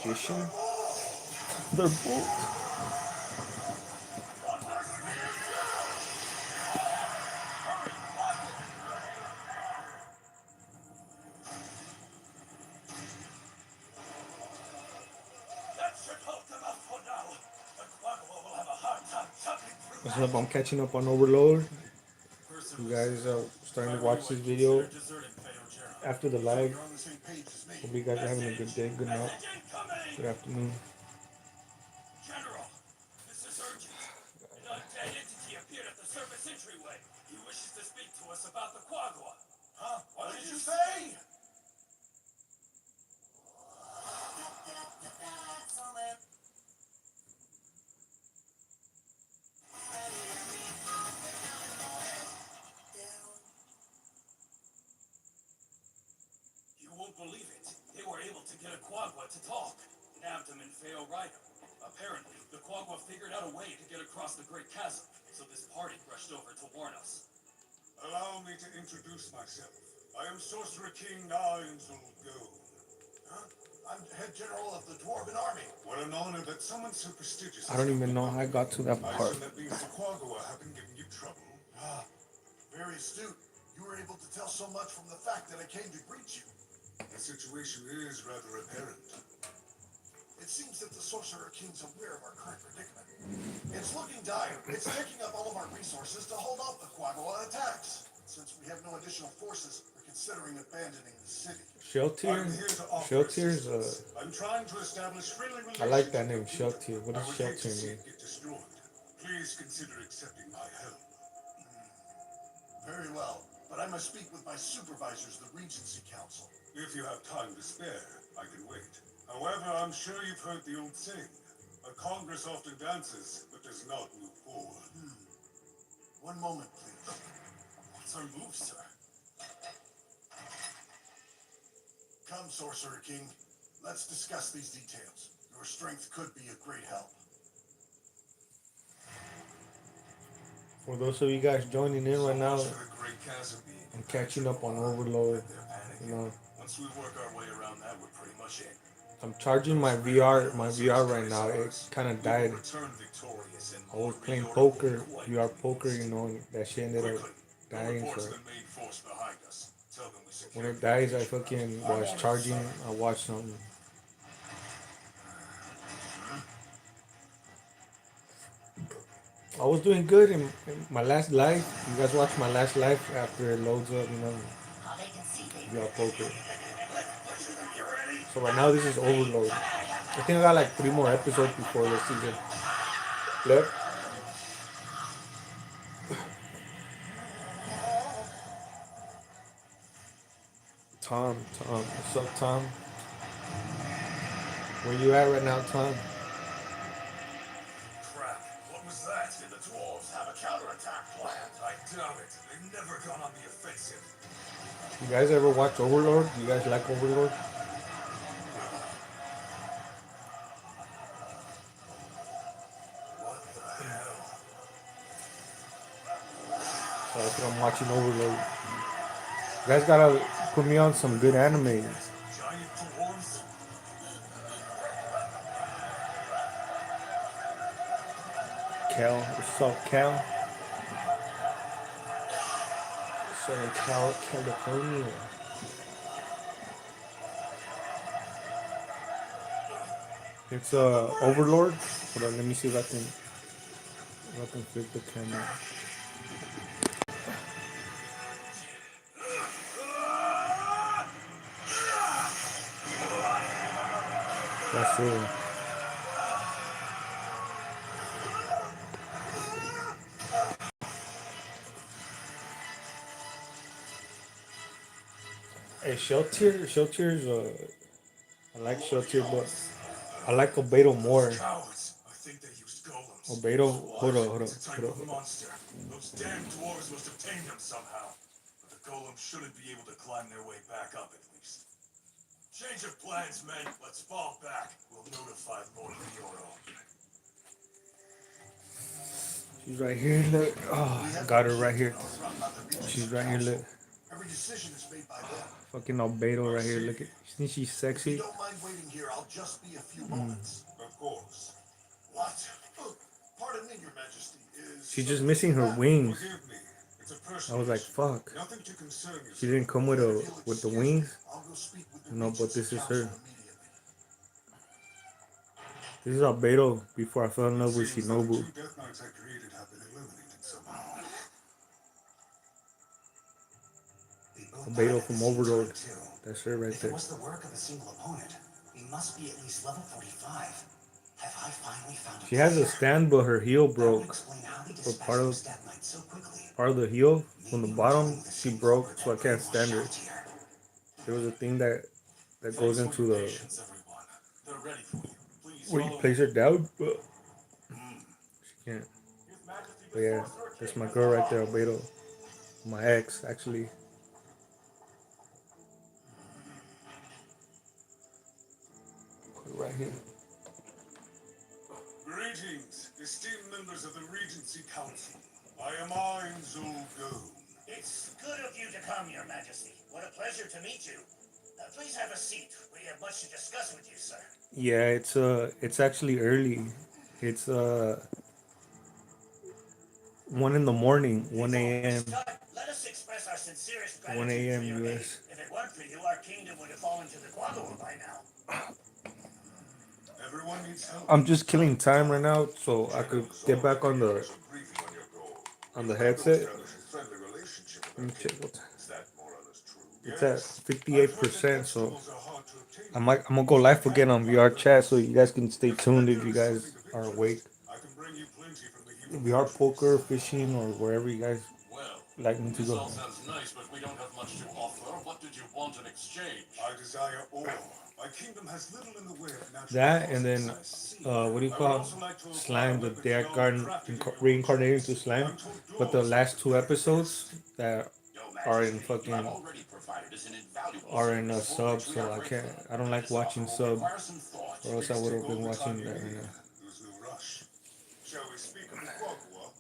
magician. They're both. What's up? I'm catching up on Overload. You guys are starting to watch this video after the live. Hope you guys are having a good day, good night, good afternoon. General, this is urgent. An undead entity appeared at the surface entryway. He wishes to speak to us about the Quagua. Huh? What did you say? You won't believe it. They were able to get a Quagua to talk. Nabbed him and Feo Rider. Apparently, the Quagua figured out a way to get across the Great Chasm, so this party rushed over to warn us. Allow me to introduce myself. I am Sorcerer King Nines Ulgoon. Huh? I'm head general of the Dwarven Army. What an honor that someone so prestigious I don't even know how I got to that I part. assume that means the Quagua have been giving you trouble. Ah, very astute. You were able to tell so much from the fact that I came to greet you. The situation is rather apparent. It seems that the Sorcerer King's aware of our current predicament. It's looking dire. It's taking up all of our resources to hold off the Quagua attacks. Since we have no additional forces, we're considering abandoning the city. Sheltier? I'm here to offer Sheltier's assistance. I'm trying to establish friendly I like that relations name, with your Sheltier. people. What I does would hate to Sheltier see mean? it get destroyed. Please consider accepting my help. Very well, but I must speak with my supervisors, the Regency Council. If you have time to spare, I can wait. However, I'm sure you've heard the old saying. A Congress often dances, but does not move forward. One moment, please. What's our move, sir? Come, Sorcerer King. Let's discuss these details. Your strength could be a great help. For those of you guys joining in right now, So much for the Great Chasm being I'm catching up on Overload. They're panicking. You know, Once we work our way around that, we're pretty much in. I'm charging my VR right now. It kind of died. Return victorious and I was more playing reorder will be poker, quite VR poker, pleased. you know, and that shit ended up Quickly, go dying. report to So the main force behind us. Tell them we when secured it the dies, I location. fucking I'm was on it, charging. sir. I watched something. I was doing good in my last live. You guys watch my last live after it loads up, you know, VR poker. So right now this is Overload. I think I got like 3 more episodes before the season. Left. Tom, what's up, Tom? Where you at right now, Tom? Crap. What was that? Did the dwarves have a counterattack planned? I doubt it. They've never gone on the offensive. You guys ever watch Overlord? You guys like Overlord? What the hell? So that's what I'm watching Overlord. You guys gotta put me on some good anime. Giant dwarves? Cal, what's up, Cal? Southern California. It's Overlord. Hold on, let me see if I can flip the camera. That's it. Hey, Sheltier's I like Sheltier, but I like Obedo more. Cowards. I think they used golems. Obedo, hold on. It's a type of monster. Those damn dwarves must have tamed them somehow. But the golems shouldn't be able to climb their way back up at least. Change of plans, men. Let's fall back. We'll notify Lord Fioro. She's right here, look. Oh, I got her right here. She's right here, look. Every decision is made by them. Fucking Albedo right here. Look at. You think she's If you sexy? don't mind waiting here, I'll just be a few moments. Of course. What? Oh, pardon me, Your Majesty. Is She's just missing her wings. Forgive me. It's a I personal was like, issue. fuck. Nothing to concern you. She didn't come with If a you'll with the excuse wings. me, I'll go speak with the No, but Regency this is Council her. immediately. This is Albedo before I fell in love with Seems that the Shinobu. 2 Death Knights I created have been eliminated somehow. They both Albedo died at from the same Overlord. time, too. That's her right If it there. was the work of a single opponent, he must be at least level 45. Have I finally found a She has a player? stand, but her heel That would broke. explain how they Or dispatched part of those Death Knights so quickly. part of the heel from the Maybe we're bottom. dealing with the She same broke, culprit so I that can't brainwashed stand her. Shout here. There was a thing that goes Thanks into for your the patience, everyone. They're ready for you. Please where you follow place me. her down, but she can't. His Majesty But yeah, the Sorcerer that's King my has girl right there, arrived. Albedo. My ex, actually. Put it right here. Greetings, esteemed members of the Regency Council. I am Zul Goon. It's good of you to come, Your Majesty. What a pleasure to meet you. Please have a seat. We have much to discuss with you, sir. Yeah, it's actually early. It's 1 in the morning, 1 Before we a.m. start, let us express our sincerest 1 gratitude a.m. for your aid. US. If it weren't for you, our kingdom would have fallen to the Quagga by now. Everyone needs help. I'm just killing time right now, so I could get back on the headset. Let me check what time. It's at 58%, so I'm gonna go live again on VR chat, so you guys can stay tuned if you guys are awake. VR poker, fishing, or wherever you guys like me to This go. all sounds nice, but we don't have much to offer. What did you want in exchange? I desire ore. My kingdom has little in the way of natural That and then resources. what do you call slime? The Death Garden reincarnated to slime, but the last 2 episodes that are in fucking are in a sub, so I don't like watching sub, or else I would have been watching that right now. There's no rush. Shall we speak of the Quagua?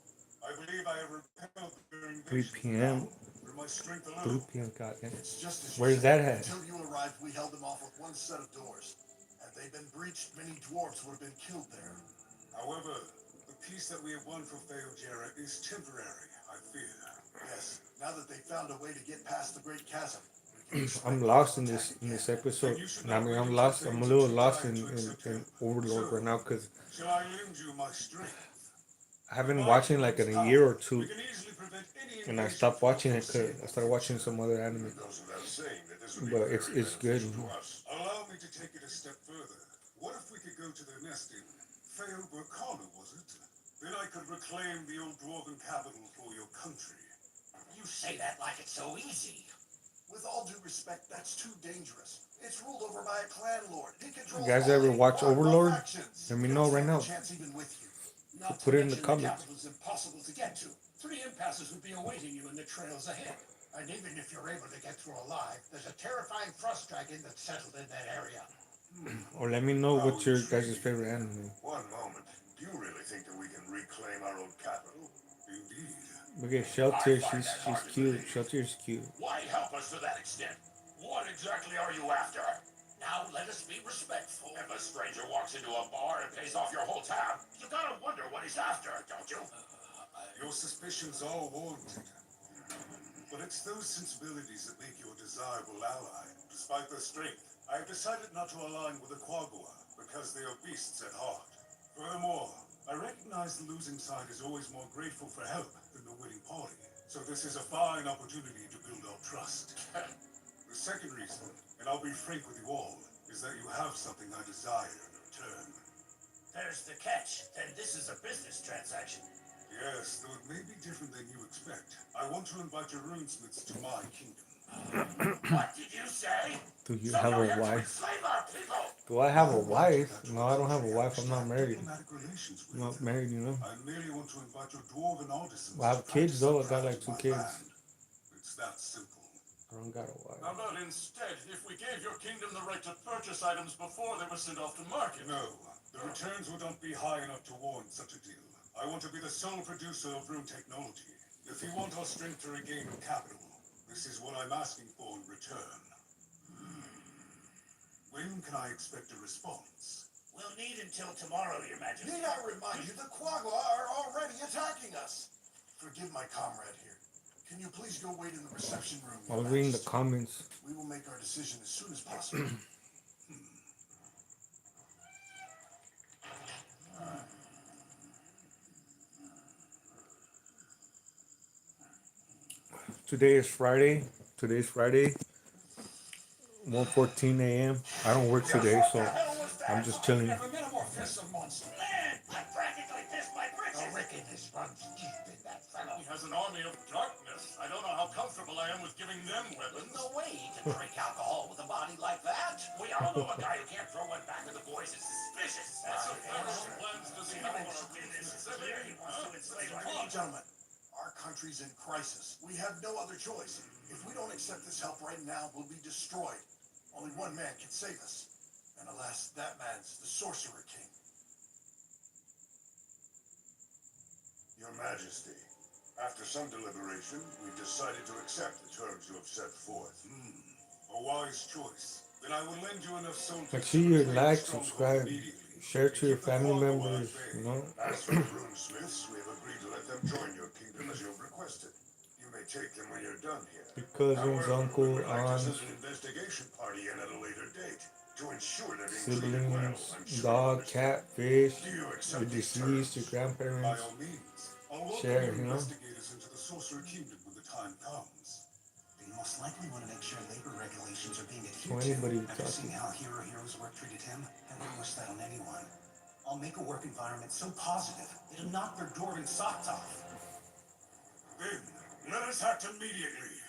I believe I have repelled their 3 invasion p.m. through my strength 3 alone. p.m. Goddamn. It's just as you Where's said. that at? Until you arrived, we held them off with one set of doors. Had they been breached, many dwarves would have been killed there. However, the peace that we have won for Feojera is temporary, I fear. Yes, now that they found a way to get past the Great Chasm. we can expect I'm them lost to in attack this again. episode. And I mean, I'm lost. I'm a little lost in Overlord right now because Shall I lend you my strength? I haven't been watching like in a year or two, We can easily prevent any and I invasion stopped from watching it because I started watching proceeding. some other anime. It goes without saying that this would be But very it's good. beneficial to us. Allow me to take it a step further. What if we could go to their nest in Feoberkalu, was it? Then I could reclaim the old dwarven capital for your country. You say that like it's so easy. With all due respect, that's too dangerous. It's ruled over by a clan lord. He controls You guys all ever the watch Quagga Overlord? factions. Let me We know don't right stand a now. chance even with you. Not Put to it in the mention comments. capital's impossible to get to. 3 impasses would be awaiting you in the trails ahead. And even if you're able to get through alive, there's a terrifying frost dragon that's settled in that area. Or let me know what's your guys' favorite anime. One moment. Do you really think that we can reclaim our old capital? Indeed. Look at Shelter. She's cute. Shelter's cute. Why help us to that extent? What exactly are you after? Now let us be respectful. If a stranger walks into a bar and pays off your whole tab, you gotta wonder what he's after, don't you? Your suspicions are warranted. But it's those sensibilities that make you a desirable ally. Despite their strength, I have decided not to align with the Quagua because they are beasts at heart. Furthermore, I recognize the losing side is always more grateful for help than the winning party. So this is a fine opportunity to build our trust. The second reason, and I'll be frank with you all, is that you have something I desire in return. There's the catch. Then this is a business transaction. Yes, though it may be different than you expect. I want to invite your runesmiths to my kingdom. What did you say? Do you So have you're a here to wife? enslave our people? Do I have a wife? No, I don't have a wife. I'm not married. Diplomatic relations I'm with not married, you know. I merely want to invite your dwarven artisans Well, I have to kids, practice though. a I got, craft like, of 2 my kids. land. It's that simple. I don't got a How wife. about instead, if we gave your kingdom the right to purchase items before they were sent off to market? No, the returns would not be high enough to warrant such a deal. I want to be the sole producer of rune technology. If you want our strength to regain capital, This is what I'm asking for in return. When can I expect a response? We'll need until tomorrow, Your Majesty. Need I remind you, the Quagga are already attacking us. Forgive my comrade here. Can you please go wait in the reception room, I Your was reading the Majesty? comments. We will make our decision as soon as possible. Today is Friday. Today's Friday. 1:14 a.m. I don't work today, so I'm just chilling. Never met a more fearsome monster. Man, I practically pissed my britches. The wickedness runs deep in that fellow. He has an army of darkness. I don't know how comfortable I am with giving them weapons. There's no way he can drink alcohol with a body like that. We all know a guy who can't throw one back to the boys is suspicious. That's a federal plans to see Even more if of it's this. clear he wants to enslave our people. Gentlemen, our country's in crisis. We have no other choice. If we don't accept this help right now, we'll be destroyed. Only one man can save us. And alas, that man's the Sorcerer King. Your Majesty, after some deliberation, we've decided to accept the terms you have set forth. A wise choice. Then I will lend you enough soldiers. Make sure you to like, retake Stronghold subscribe, immediately. share to your Keep the family Quagga members. at bay. You know. As for the runesmiths, we have agreed to let them join your kingdom as you have requested. You may take them when you're done here. Your cousins, However, uncle, we would like to aunts, send an investigation party in at a later date to ensure they're being treated well. siblings, I'm sure dog, you cat, fish, Do you your accept these deceased, your terms? By grandparents. all means. I'll welcome Share, you you know. investigators into the Sorcerer Kingdom when the time comes. They most likely want to make sure labor regulations are being To adhered anybody to. After talking. seeing how Hero Heroes work treated him, I wouldn't wish that on anyone. I'll make a work environment so positive, it'll knock their dwarven socks off. Then, let us act immediately.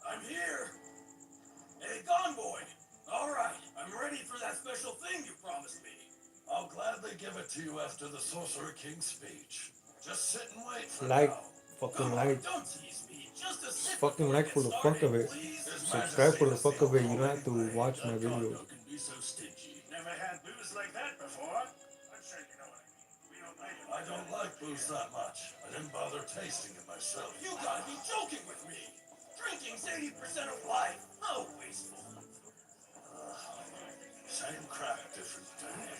I'm here. Hey, Gonboy. All right, I'm ready for that special thing you promised me. I'll gladly give it to you after the Sorcerer King's speech. Just sit and wait for Like, now. fucking Come on, like, don't tease me. Just a sip fucking before like we for get the fuck of started, it. please. Subscribe for the fuck of it. You don't have to watch my That videos. Gondo can be so stingy. Never had booze like that before. I'm sure you know what I mean. We don't like it. I don't like booze that much. I didn't bother tasting it myself. You gotta be joking with me. Drinking's 80% of life. No wasteful. Same crap, different day.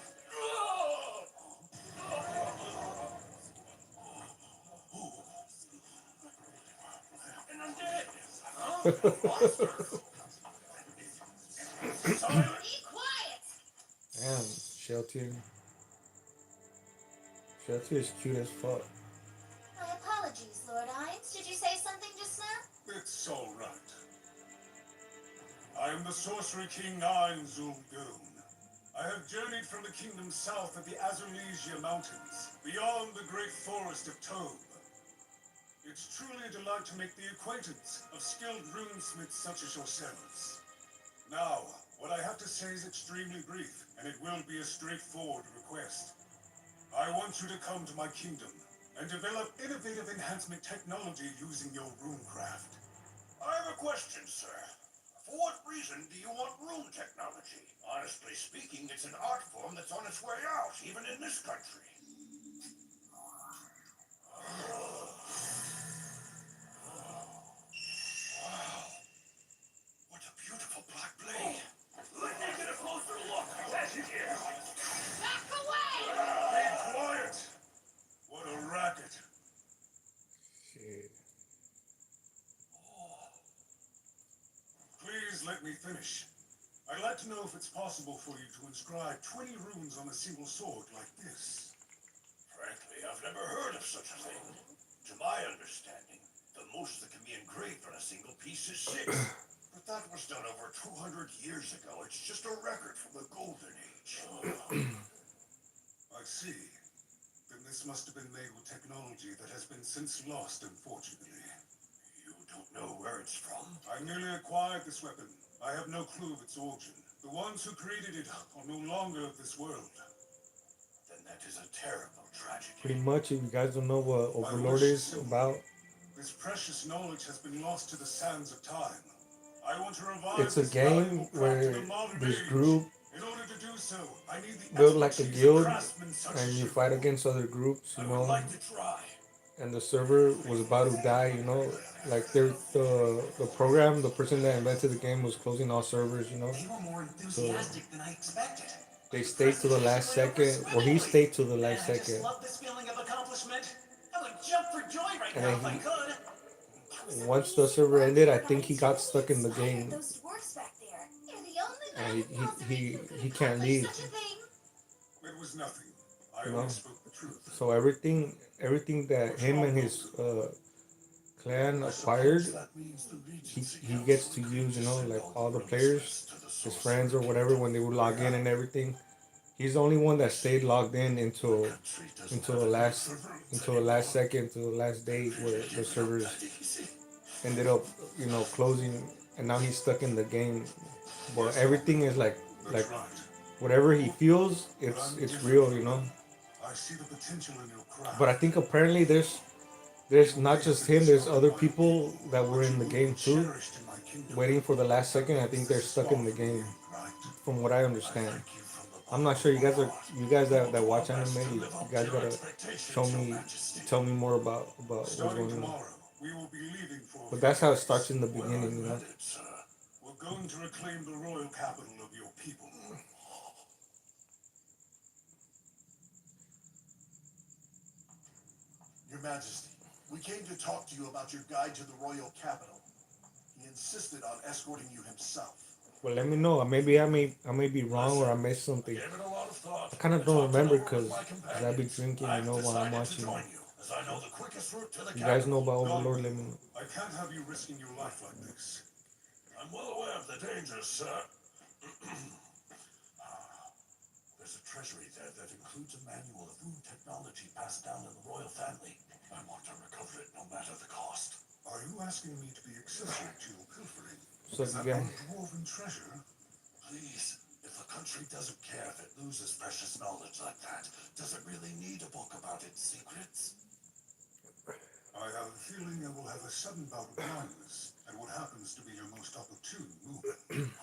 And I'm dead. Huh? Monster. Silent. Be quiet! Damn, Sheltier. Sheltier is cute as fuck. My apologies, Lord Hines. Did you say something just now? It's all right. I am the Sorcerer King Ein Zul'Goon. I have journeyed from the kingdom south of the Azurlesia Mountains, beyond the great forest of Tobe. It's truly a delight to make the acquaintance of skilled runesmiths such as yourselves. Now, what I have to say is extremely brief, and it will be a straightforward request. I want you to come to my kingdom and develop innovative enhancement technology using your runecraft. I have a question, sir. For what reason do you want rune technology? Honestly speaking, it's an art form that's on its way out, even in this country. Wow. What a beautiful black blade. Let me get a closer look. That's it here. Back away! Be quiet! What a racket! Shit. Please let me finish. I'd like to know if it's possible for you to inscribe 20 runes on a single sword like this. Frankly, I've never heard of such a thing. To my understanding, the most that can be engraved on a single piece is 6. But that was done over 200 years ago. It's just a record from the Golden Age. I see. Then this must have been made with technology that has been since lost, unfortunately. You don't know where it's from? I merely acquired this weapon. I have no clue of its origin. The ones who created it are no longer of this world. Then that is a terrible tragedy. Pretty much, if you guys don't know what Overlord is about, This precious knowledge has been lost to the sands of time. I want to revive it's a this game valuable craft where in the modern this age. group In order to do so, I need the build like a expertise of guild craftsmen such and as you you. fight against other groups, I you would know, like to try. and the server was about to die. You know, like the program, the person that invented the game was closing all servers. You know, They were more so enthusiastic than I expected. they stayed to the last second. Well, he stayed to the Man, last I just second, love this feeling of accomplishment. I would jump for joy right and now then if I he, could. That was once the amazing server work, ended, I Lord think he Hines. got You stuck in the inspired game, those dwarfs back there. You're the only and man in Falzarine who he could can't accomplish leave. such a thing. It was nothing. I You only know, spoke the truth. so everything that What's him wrong, and Luke? his clan I acquired, suppose that means the Regency he gets Council to agreed use. You to know, send like all all the the players, Smiths to the his Sorcerer friends or whatever, Kingdom. when they would log in and everything. He's the only one that stayed logged in The until country doesn't have any servants until the last anymore. second, to the last day Really where the give it up servers that easy. ended up, you know, closing, and now he's stuck in the game. But Yes, everything is that's like right. whatever he feels, But I'm it's different real, from you know. them. I see the potential in your craft. But I think apparently there's not just him. There's other people that were in the game too, Cherished in my kingdom. waiting for the last second. I think they're This is stuck in small the for me, game, right? from what I I understand. thank you from the I'm bottom not sure. of my heart. You guys I will that do my watch anime, best to you live up to guys your gotta show expectations, Your me, Majesty. tell me more about what's Starting going on. tomorrow, we will be leaving for. But that's how it starts Phoenix. in the Well, beginning, I'm you know. headed, sir. We're going to reclaim the royal capital of your people. Your Majesty, we came to talk to you about your guide to the royal capital. He insisted on escorting you himself. Well, let me know. Maybe I may be wrong or I missed something. Gave it a lot of thought. I kind of I don't talked it remember over with because my I be companions. drinking, you I've know, while I'm decided to watching. join you, as I know the quickest route to the You guys know capital. about Overlord? Let me know. I can't have you risking your life like this. I'm well aware of the dangers, sir. There's a treasury there that includes a manual of rune technology passed down in the royal family. I want to recover it no matter the cost. Are you asking me to be accessory to your pilfering? So Is that you our guys, dwarven treasure? Please, if the country doesn't care if it loses precious knowledge like that, does it really need a book about its secrets? I have a feeling I will have a sudden bout of blindness at what happens to be your most opportune movement.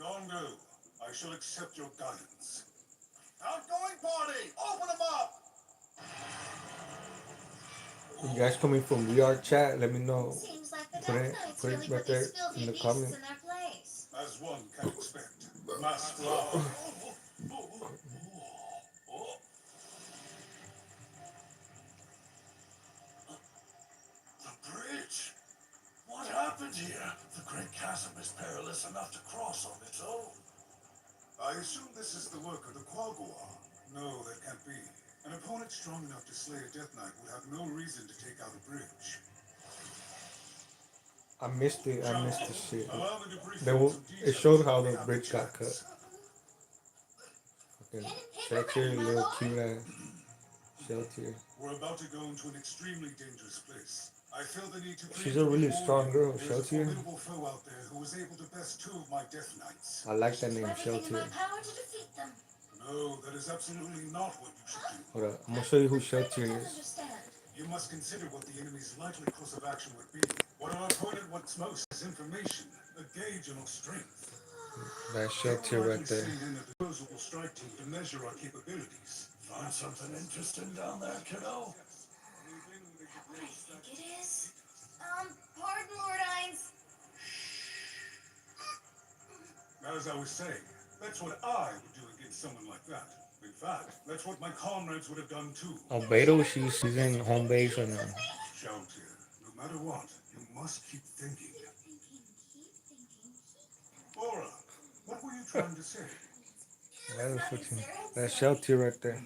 Gongo, I shall accept your guidance. Outgoing party! Open them up! you guys coming from VR chat? Let me know. Seems like the Put Death it Knights put really it right put there these filthy in the beasts comment. in their place. As one can expect. Mass flower. The bridge! What happened here? The Great Chasm is perilous enough to cross on its own. I assume this is the work of the Quagua. No, that can't be. An opponent strong enough to slay a Death Knight would have no reason to take out a bridge. I missed it. I missed the shit. Allow me to brief They you on will, some it details showed how while we the have bridge got cut. chance. Fucking Sheltier, little cute ass Sheltier. We're about to go into an extremely dangerous place. I feel the need to. She's a really strong girl, There's a Sheltier. formidable foe out there who was able to best two of my Death Knights. I like that Do name, everything in my Sheltier. power to defeat them. No, that is absolutely not what you should do. Hold up, I'm gonna show you who I'm afraid I Sheltier don't is. understand. You must consider what the enemy's likely course of action would be. What our opponent wants most is information, a gauge on our strength. That's Sheltier right there. In a disposable strike team to measure our capabilities. Find something interesting down there, kiddo? I think it is. Pardon, Lord Hines. As I was saying, that's what I would do against someone like that. In fact, that's what my comrades would have done too. On Beto, she's in home base right now. Shout here. No matter what, you must keep thinking. Aura, what were you trying to say? That's Sheltier right there.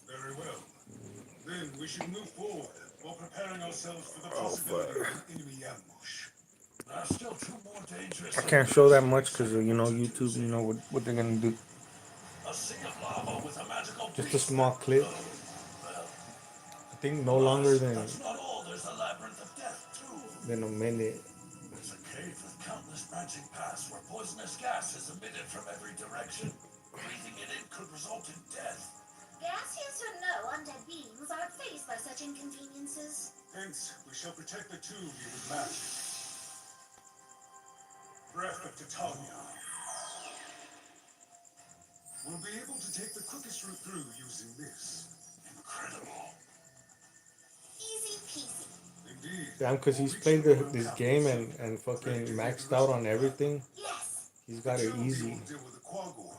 Very well. Then we should move forward while preparing ourselves for the possibility of an enemy ambush. There's still two more dangerous. I can't show that much because you know YouTube. You know what they're gonna do. A sea of lava with a magical Just a beast. small clip. I think no longer That's not all. There's a labyrinth of death too. than a minute. There's a cave with countless branching paths where poisonous gas is emitted from every direction. Breathing it in could result in death. Gaseous or no, undead beings aren't faced by such inconveniences. Hence, we shall protect the two of you with magic. Breath of Titania. We'll be able to take the quickest route through using this. Incredible. Indeed. Damn, because he's Reach played your own this capital game soon. and Ready fucking to maxed hit out the on rest of the everything. Yes. He's The got it Terran easy. will deal with the Quagor.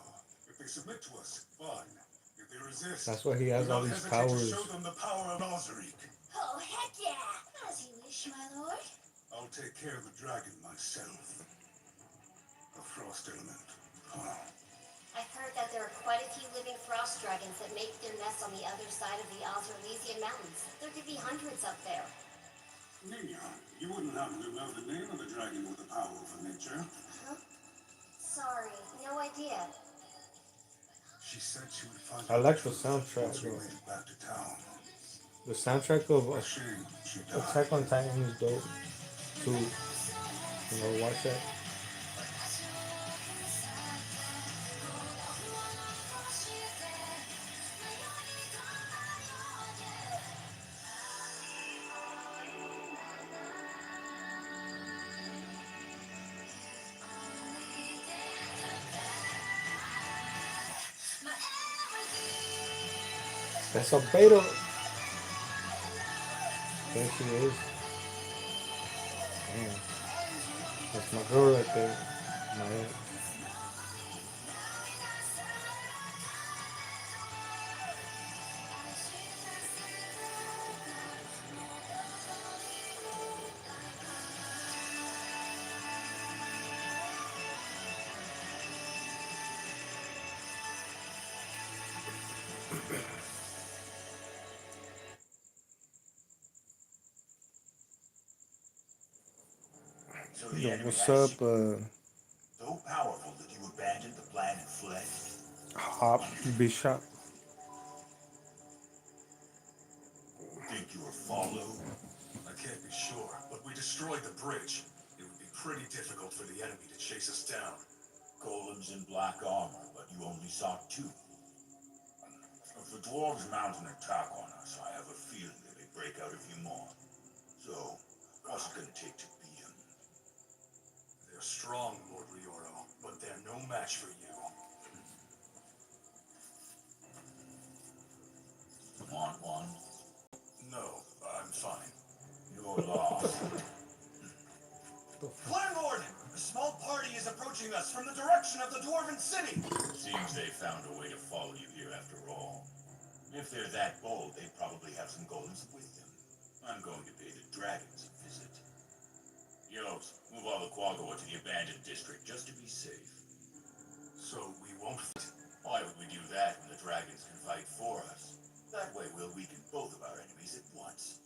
If they submit to us, fine. If they resist, That's why he has do all not these hesitate to powers. show them the power of Ozaric. Oh, heck yeah. As you wish, my lord. I'll take care of the dragon myself. A frost element. Huh. I've heard that there are quite a few living frost dragons that make their nests on the other side of the Ozarlesian Mountains. There could be hundreds up there. Nina, you wouldn't happen to know the name of the dragon with the power for nature? Huh? Sorry, no idea. She said she would find I like the truth soundtrack, once we though. made it back to town. The soundtrack A of shame she died. Attack on Titan is dope too. You know, watch that. That's a beta. There she is. Damn. That's my girl right there. My ex. So the Yo, enemy what's has up, so powerful that you abandoned the plan and fled. Hop Bishop? Think you were followed? I can't be sure, but we destroyed the bridge. It would be pretty difficult for the enemy to chase us down. Golems in black armor, but you only saw two. If the dwarves mount an attack on us, I have a feeling they may break out a few more. So, what's it gonna take to beat them? They're strong, Lord Rioro, but they're no match for you. Want one? No, I'm fine. You're lost. Landlord! A small party is approaching us from the direction of the Dwarven City. Seems they found a way to follow you here after all. If they're that bold, they probably have some golems with them. I'm going to pay the dragons a visit. Yos, move all the Quagga to the abandoned district just to be safe. So we won't fight. Why would we do that when the dragons can fight for us? That way we'll weaken both of our enemies at once.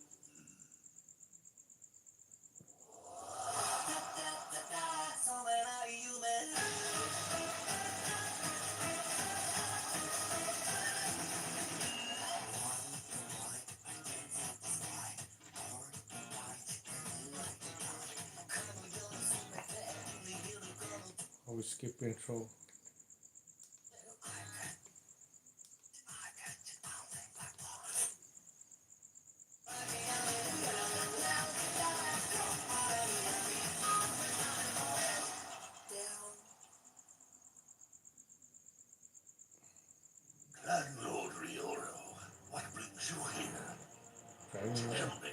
Always skip intro. Landlord Rioro, what brings you here? Tell me.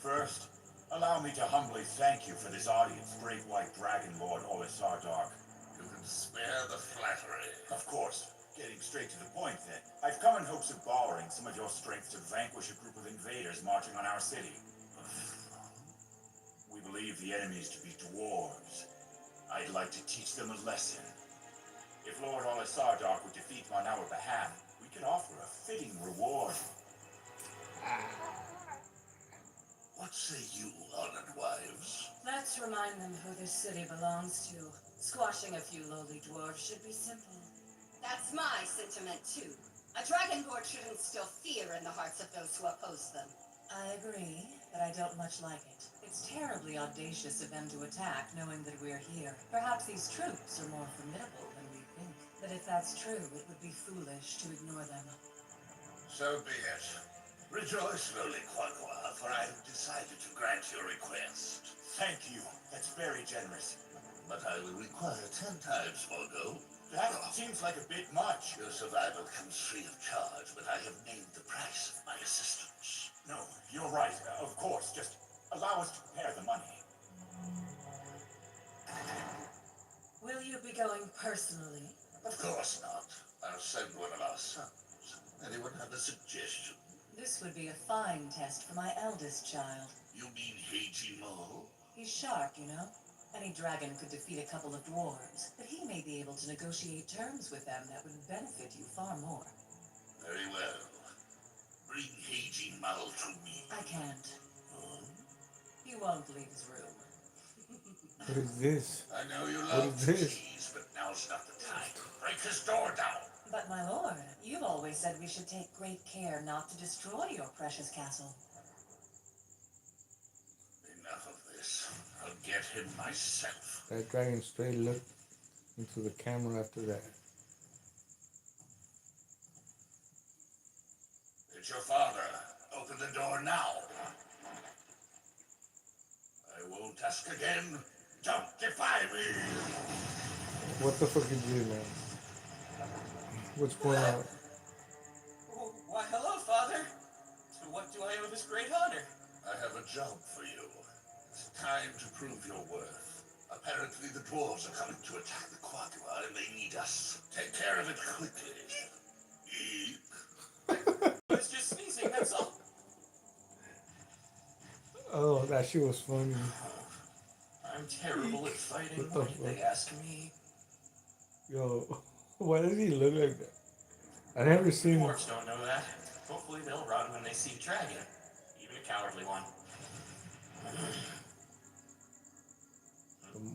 First, allow me to humbly thank you for this audience, Great White Dragon Lord Olisar Dark. You can spare the flattery. Of course. Getting straight to the point then. I've come in hopes of borrowing some of your strength to vanquish a group of invaders marching on our city. We believe the enemies to be dwarves. I'd like to teach them a lesson. If Lord Olisar Dark would defeat them on our behalf, we could offer a fitting reward. What say you, honored wives? Let's remind them who this city belongs to. Squashing a few lowly dwarves should be simple. That's my sentiment, too. A dragonborn should instill fear in the hearts of those who oppose them. I agree, but I don't much like it. It's terribly audacious of them to attack, knowing that we're here. Perhaps these troops are more formidable than we think. But if that's true, it would be foolish to ignore them. So be it. Rejoice, lowly Quagga, for I have decided to grant your request. Thank you. That's very generous. But I will require 10 times more gold. That seems like a bit much. Your survival comes free of charge, but I have named the price of my assistance. No, you're right. Of course. Just allow us to prepare the money. Will you be going personally? Of course not. I'll send one of our sons. Anyone have a suggestion? This would be a fine test for my eldest child. You mean Heiji Mo? He's sharp, you know. Any dragon could defeat a couple of dwarves, but he may be able to negotiate terms with them that would benefit you far more. Very well. Bring Heiji Mo to me. I can't. He won't leave his room. What is this? I know you What love is to this? tease, but now's not the time. Break his door down. But my lord, you've always said we should take great care not to destroy your precious castle. Enough of this. I'll get him myself. That dragon straight looked into the camera after that. It's your father. Open the door now. I won't ask again. Don't defy me. What the fuck is this, man? What's going on? Oh, why, hello, Father. To what do I owe this great honor? I have a job for you. It's time to prove your worth. Apparently the dwarves are coming to attack the Quagua and they need us. Take care of it quickly. Eek. I was just sneezing, that's all. Oh, that shit was funny. I'm terrible at fighting. What the Why did fuck? they ask me? Yo, why does he look like that? I never seen. Dwarves don't know that. Hopefully they'll run when they see a dragon. Even a cowardly one.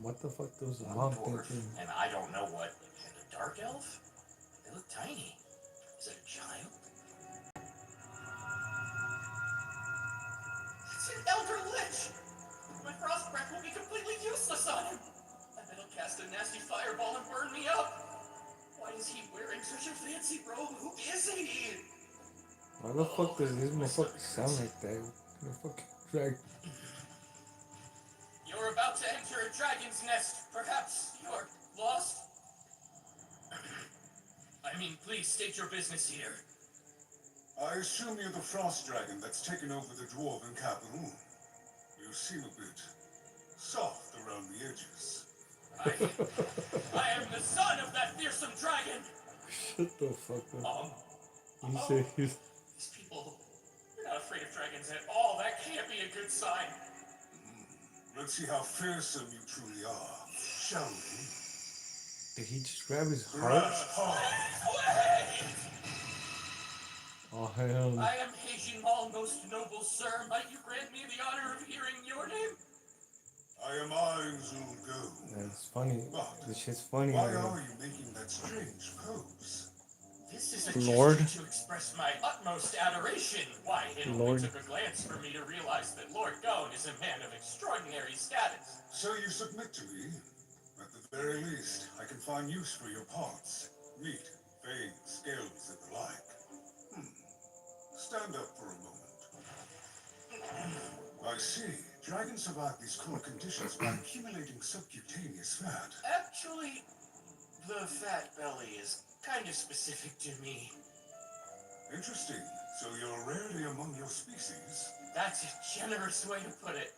What the fuck does the I'm mom a dwarf, thinking? and I don't know what. And a dark elf? They look tiny. Is it a child? It's an elder lich! My frost breath will be completely useless on him! And then he'll cast a nasty fireball and burn me up! Why is he wearing such a fancy robe? Who is he? Why the fuck does this motherfucker sound like that? The fucking dragon. You're about to enter a dragon's nest. Perhaps you're lost? I mean, please state your business here. I assume you're the frost dragon that's taken over the dwarven capital. You seem a bit soft around the edges. I am the son of that fearsome dragon! Shut the fuck up. He said he's. These people, they're not afraid of dragons at all. That can't be a good sign. Let's see how fearsome you truly are, shall we? Did he just grab his heart? Grasp hard. Wait! Oh hell no. I am Heijin Mal, most noble sir. Might you grant me the honor of hearing your name? I am Iron Zulgo. That's funny. But This shit's funny. why Man. are you making that strange pose? This is a Lord. gesture to express my utmost adoration. Why, it only Lord. took a glance for me to realize that Lord Gone is a man of extraordinary status. So you submit to me? At the very least, I can find use for your parts. Meat, fangs, scales, and the like. Stand up for a moment. I see. Dragons survive these cold conditions by accumulating subcutaneous fat. Actually, the fat belly is kind of specific to me. Interesting. So you're rarely among your species? That's a generous way to put it.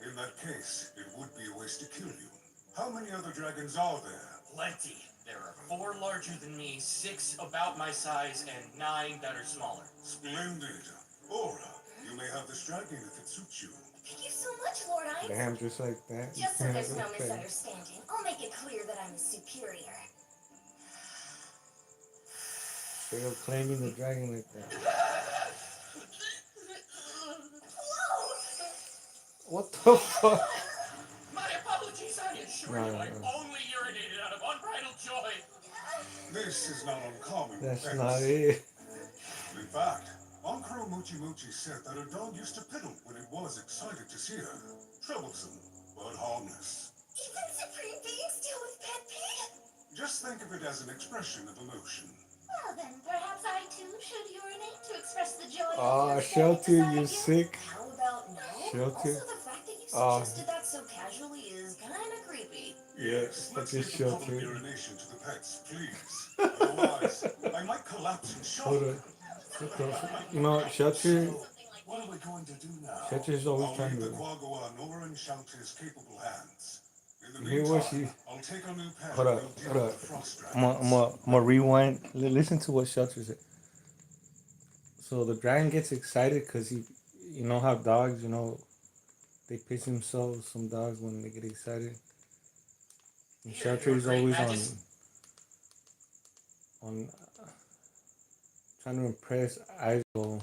In that case, it would be a waste to kill you. How many other dragons are there? Plenty. There are 4 larger than me, 6 about my size, and 9 that are smaller. Splendid. Aura, you may have this dragon if it suits you. Thank you so much, Lord Ives. Damn, just like that. Just so there's no Okay. misunderstanding, I'll make it clear that I'm a superior. Straight up claiming the dragon like that. Whoa! What the fuck? My apologies, I assure No, you no, I no. only urinated out of unbridled joy. This is not uncommon. That's Thanks. not it. In fact, Ankuro Mochi Mochi said that her dog used to piddle when it was excited to see her. Troublesome, but harmless. Even supreme beings deal with pet pig? Just think of it as an expression of emotion. Well then, perhaps I too should urinate to express the joy Aw, of your Shelter, beside you you. sick. How about no? Shelter. Also the fact that you Aw. suggested that so casually is kinda creepy. Yes, let's Fucking leave the shut public it. urination to the pets, please. Otherwise, I might collapse in shock. Hold up. What the fuck? You know, Shelter. What are we going to do now? Shelter's always I'll trying leave the to. Quagua Nora and Shelter's capable hands. In the Here was meantime, she. I'll take a new pet Hold and up. we'll deal Hold with up. the frost I'm dragons. gonna rewind. Listen to what Shelter said. So the dragon gets excited because he, you know how dogs, they piss themselves. Some dogs when they get excited. And Shelter is always on trying to impress Aizo.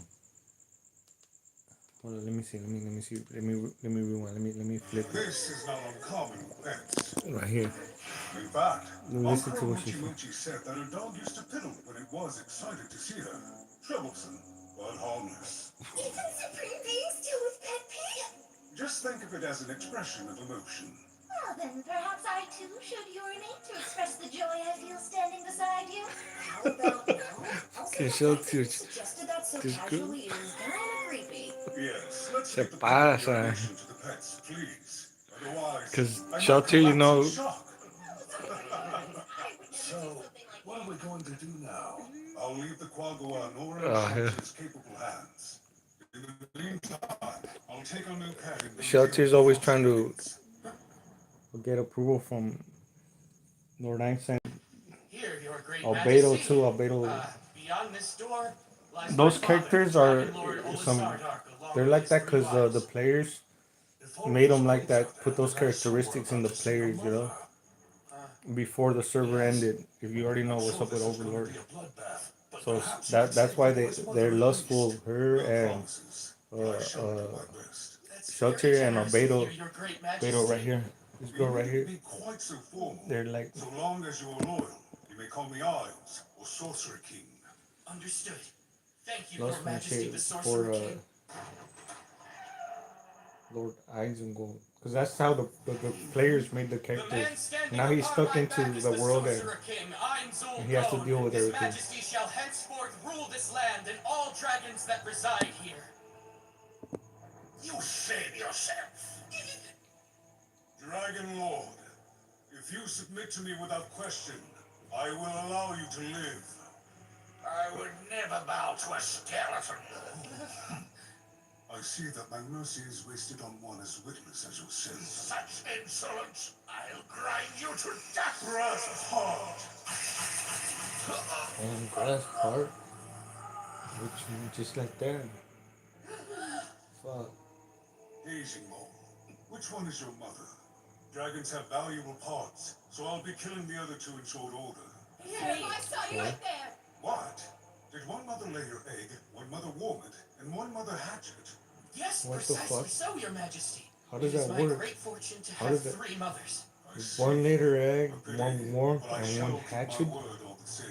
Hold on, let me see. Let me see. Let me rewind. Let me flip it This is not uncommon with pets. right here. In fact, Listen to Uncle what she Moochie said. Moochie said that her dog used to piddle when it was excited to see her. Troublesome, but harmless. Even supreme beings deal with pet pee? Just think of it as an expression of emotion. Well, then perhaps I too should urinate to express the joy I feel standing beside you. How about no? Also, Que the show fact that you to- suggested that so to go. casually is kinda creepy. Yes, let's Se leave the public pasa. urination to the pets, please. Otherwise, 'Cause I might Shelter, you collapse know- in shock. So, what are we going to do now? I'll leave the Quagua Nora Oh, and yeah. Shelter's capable hands. In the meantime, I'll take a new pet and we'll Shelter's deal with always the trying to frost get approval from Lord Einstein. Here, your great Albedo majesty. too. Albedo. Beyond this door lies Those my father, characters are Dragon Lord some. Olisar along They're with like his that three because the wives. players If all made these them like kids are that. there, Put those then I'm sure we're characteristics in about the to see your players, mother. before the server Yes. ended. If you already know I'm what's sure up with this is going to Overlord. be a bloodbath, but So perhaps you could that's save why the boy's mother they're at lustful. least. Her No and promises, but I shall do my best. That's Shelter very and generous to Albedo. hear, your great majesty. Albedo right here. This girl You right needn't here. be quite so formal. They're like So long as you are loyal, you may call me Isles or Sorcerer King. Understood. Thank you, lust your and majesty, shit the for sorcerer king. Lord Isengard. Because that's how the players made the The characters. man standing Now he's upon stuck my into back is the world and sorcerer king, Ainzul he has to Doan. deal with His everything. majesty shall henceforth rule this land and all dragons that reside here. You save yourself. Dragon Lord, if you submit to me without question, I will allow you to live. I would never bow to a skeleton. I see that my mercy is wasted on one as witless as yourself. Such insolence! I'll grind you to death! Grasp hard! And grass part. Which just like that. Fuck. Aging Mole, which one is your mother? Dragons have valuable parts, so I'll be killing the other two in short order. There, I saw you right there. What? Did one mother lay your egg, one mother warm it, and one mother hatch it? Yes, What the precisely fuck? so, your majesty. How does It is that my work? great fortune to How have does that- 3 mothers. I see. One later egg, A pity, one warm, but I and shall one keep hatched. my word all the same.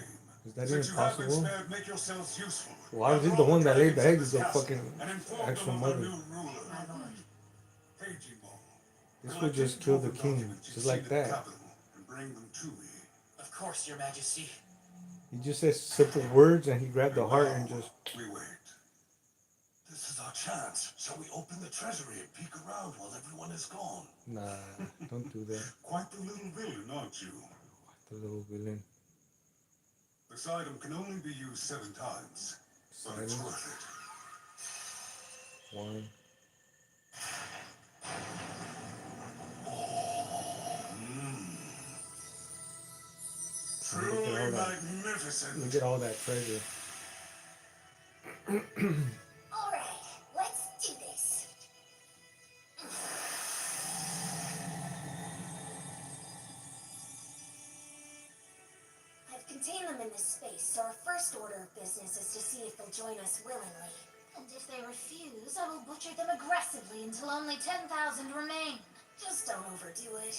Is that Since even you have been possible? spared, make yourselves useful. Well, obviously Gather the all one that laid the dragons egg is in the this castle fucking and inform actual them of mother. our new ruler. My lord. Aging Mole. This would collect just any kill the Dwarven king, documents you've just seen like in the that. capital and bring them to me. Of course, your majesty. He just says simple words and he grabbed the heart and just. We wait. This is our chance. Shall we open the treasury and peek around while everyone is gone? Nah, don't do that. Quite the little villain, aren't you? The little villain. This item can only be used 7 times, but it's Silence. worth it. One. Truly Look at all that. magnificent. Look at all that treasure. Alright, let's do this. I've contained them in this space, so our first order of business is to see if they'll join us willingly. And if they refuse, I will butcher them aggressively until only 10,000 remain. Just don't overdo it.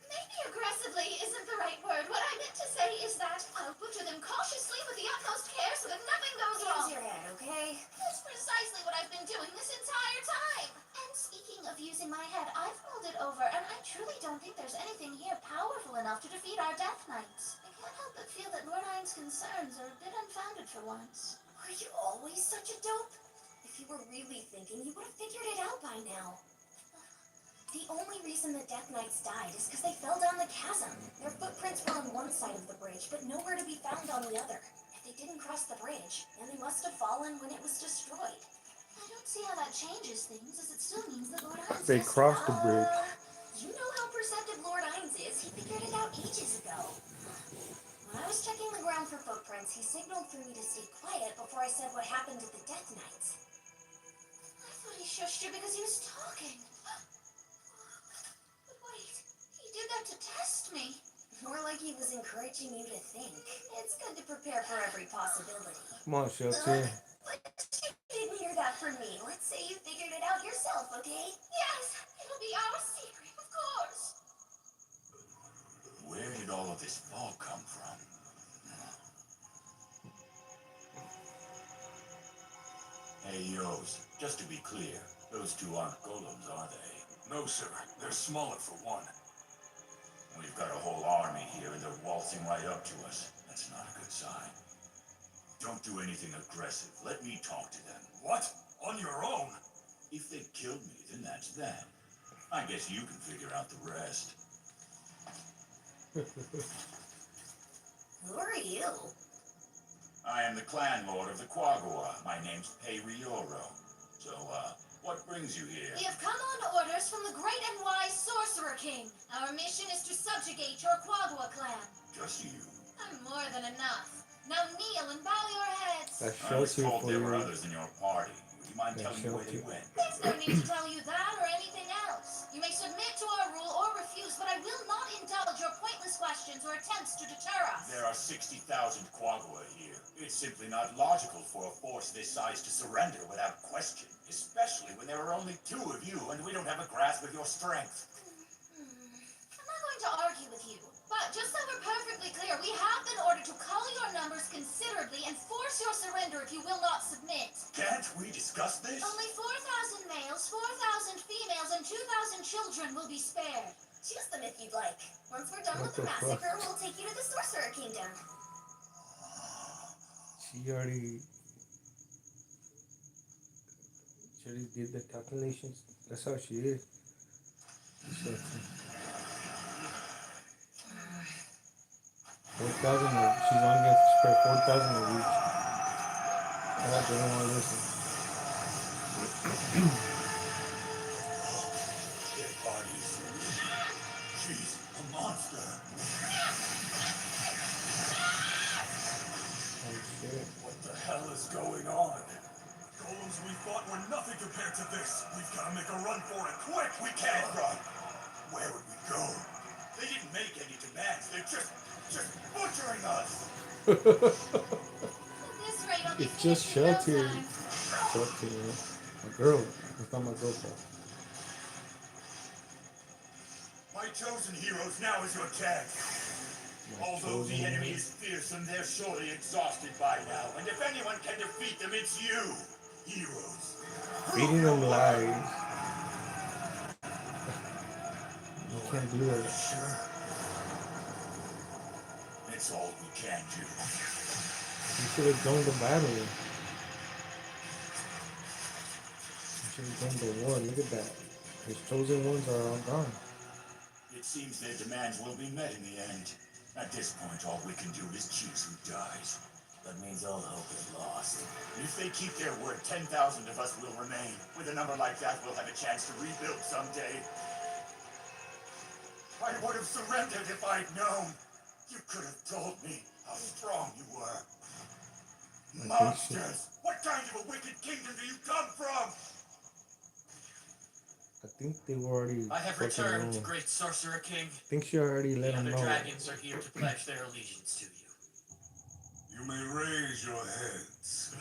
Maybe aggressively isn't the right word. What I meant to say is that I'll butcher them cautiously with the utmost care so that nothing goes Use wrong. your head, okay? That's precisely what I've been doing this entire time. And speaking of using my head, I've rolled it over, and I truly don't think there's anything here powerful enough to defeat our Death Knights. I can't help but feel that Lord Iron's concerns are a bit unfounded for once. Are you always such a dope? If you were really thinking, you would have figured it out by now. The only reason the Death Knights died is because they fell down the chasm. Their footprints were on one side of the bridge, but nowhere to be found on the other. If they didn't cross the bridge, then they must have fallen when it was destroyed. I don't see how that changes things, as it still means that Lord Hines They just... crossed the bridge. You know how perceptive Lord Hines is. He figured it out ages ago. When I was checking the ground for footprints, he signaled for me to stay quiet before I said what happened to the Death Knights. I thought he shushed you because he was talking. But wait, he did that to test me. More like he was encouraging you to think. It's good to prepare for every possibility. Come on, Shelter. But you didn't hear that from me. Let's say you figured it out yourself, okay? Yes, it'll be our secret, of course. Where did all of this fog come from? Hey, Yos, just to be clear, those two aren't golems, are they? No, sir. They're smaller for one. We've got a whole army here and they're waltzing right up to us. That's not a good sign. Don't do anything aggressive. Let me talk to them. What? On your own? If they killed me, then that's them. I guess you can figure out the rest. Who are you? I am the clan lord of the Quagua. My name's Perioro. So, what brings you here? We have come on orders from the great and wise Sorcerer King. Our mission is to subjugate your Quagua clan. Just you. I'm more than enough. Now kneel and bow your heads. That's I was Shelter told for there were you. others in your party. Would you mind Yeah, telling me where they sure. went? There's no need to tell you that or anything else. You may submit to our rule or refuse, but I will not indulge your pointless questions or attempts to deter us. There are 60,000 Quagua here. It's simply not logical for a force this size to surrender without question, especially when there are only two of you and we don't have a grasp of your strength. I'm not going to argue with you, but just so we're perfectly clear, we have been ordered to cull your numbers considerably and force your surrender if you will not submit. Can't we discuss this? Only 4,000 males, 4,000 females, and 2,000 children will be spared. Choose them if you'd like. Once we're done What with the the fuck? massacre, we'll take you to the Sorcerer Kingdom. She already did the calculations. That's how she is. Shelter. 4,000. She's only going to spare 4,000 a week. I don't want to listen. Dead bodies. She's a monster. Oh shit. What the hell is going on? Golems we fought were nothing compared to this. We've got to make a run for it, quick! We can't run. Where would we go? They didn't make any demands. They're just butchering us. At this rate, I'll be It's just finished in no Shelter. time. Shelter, man. My girl. It's not my girlfriend. My chosen heroes, now is your chance. My Although the chosen enemy one. is fearsome, they're surely exhausted by now. And if anyone can defeat them, it's you, heroes. Feeding them lies. You can't do that. Sure. It's all we can do. You should have joined the battle. You should have joined the war. Look at that. His chosen ones are all gone. It seems their demands will be met in the end. At this point, all we can do is choose who dies. That means all hope is lost. If they keep their word, 10,000 of us will remain. With a number like that, we'll have a chance to rebuild someday. I would have surrendered if I'd known. You could have told me how strong you were. Monsters! What kind of a wicked kingdom do you come from? I think they were already. I have fucking returned, known. great Sorcerer King. I think she already let The him other know. dragons are here to pledge their allegiance to you. You may raise your heads.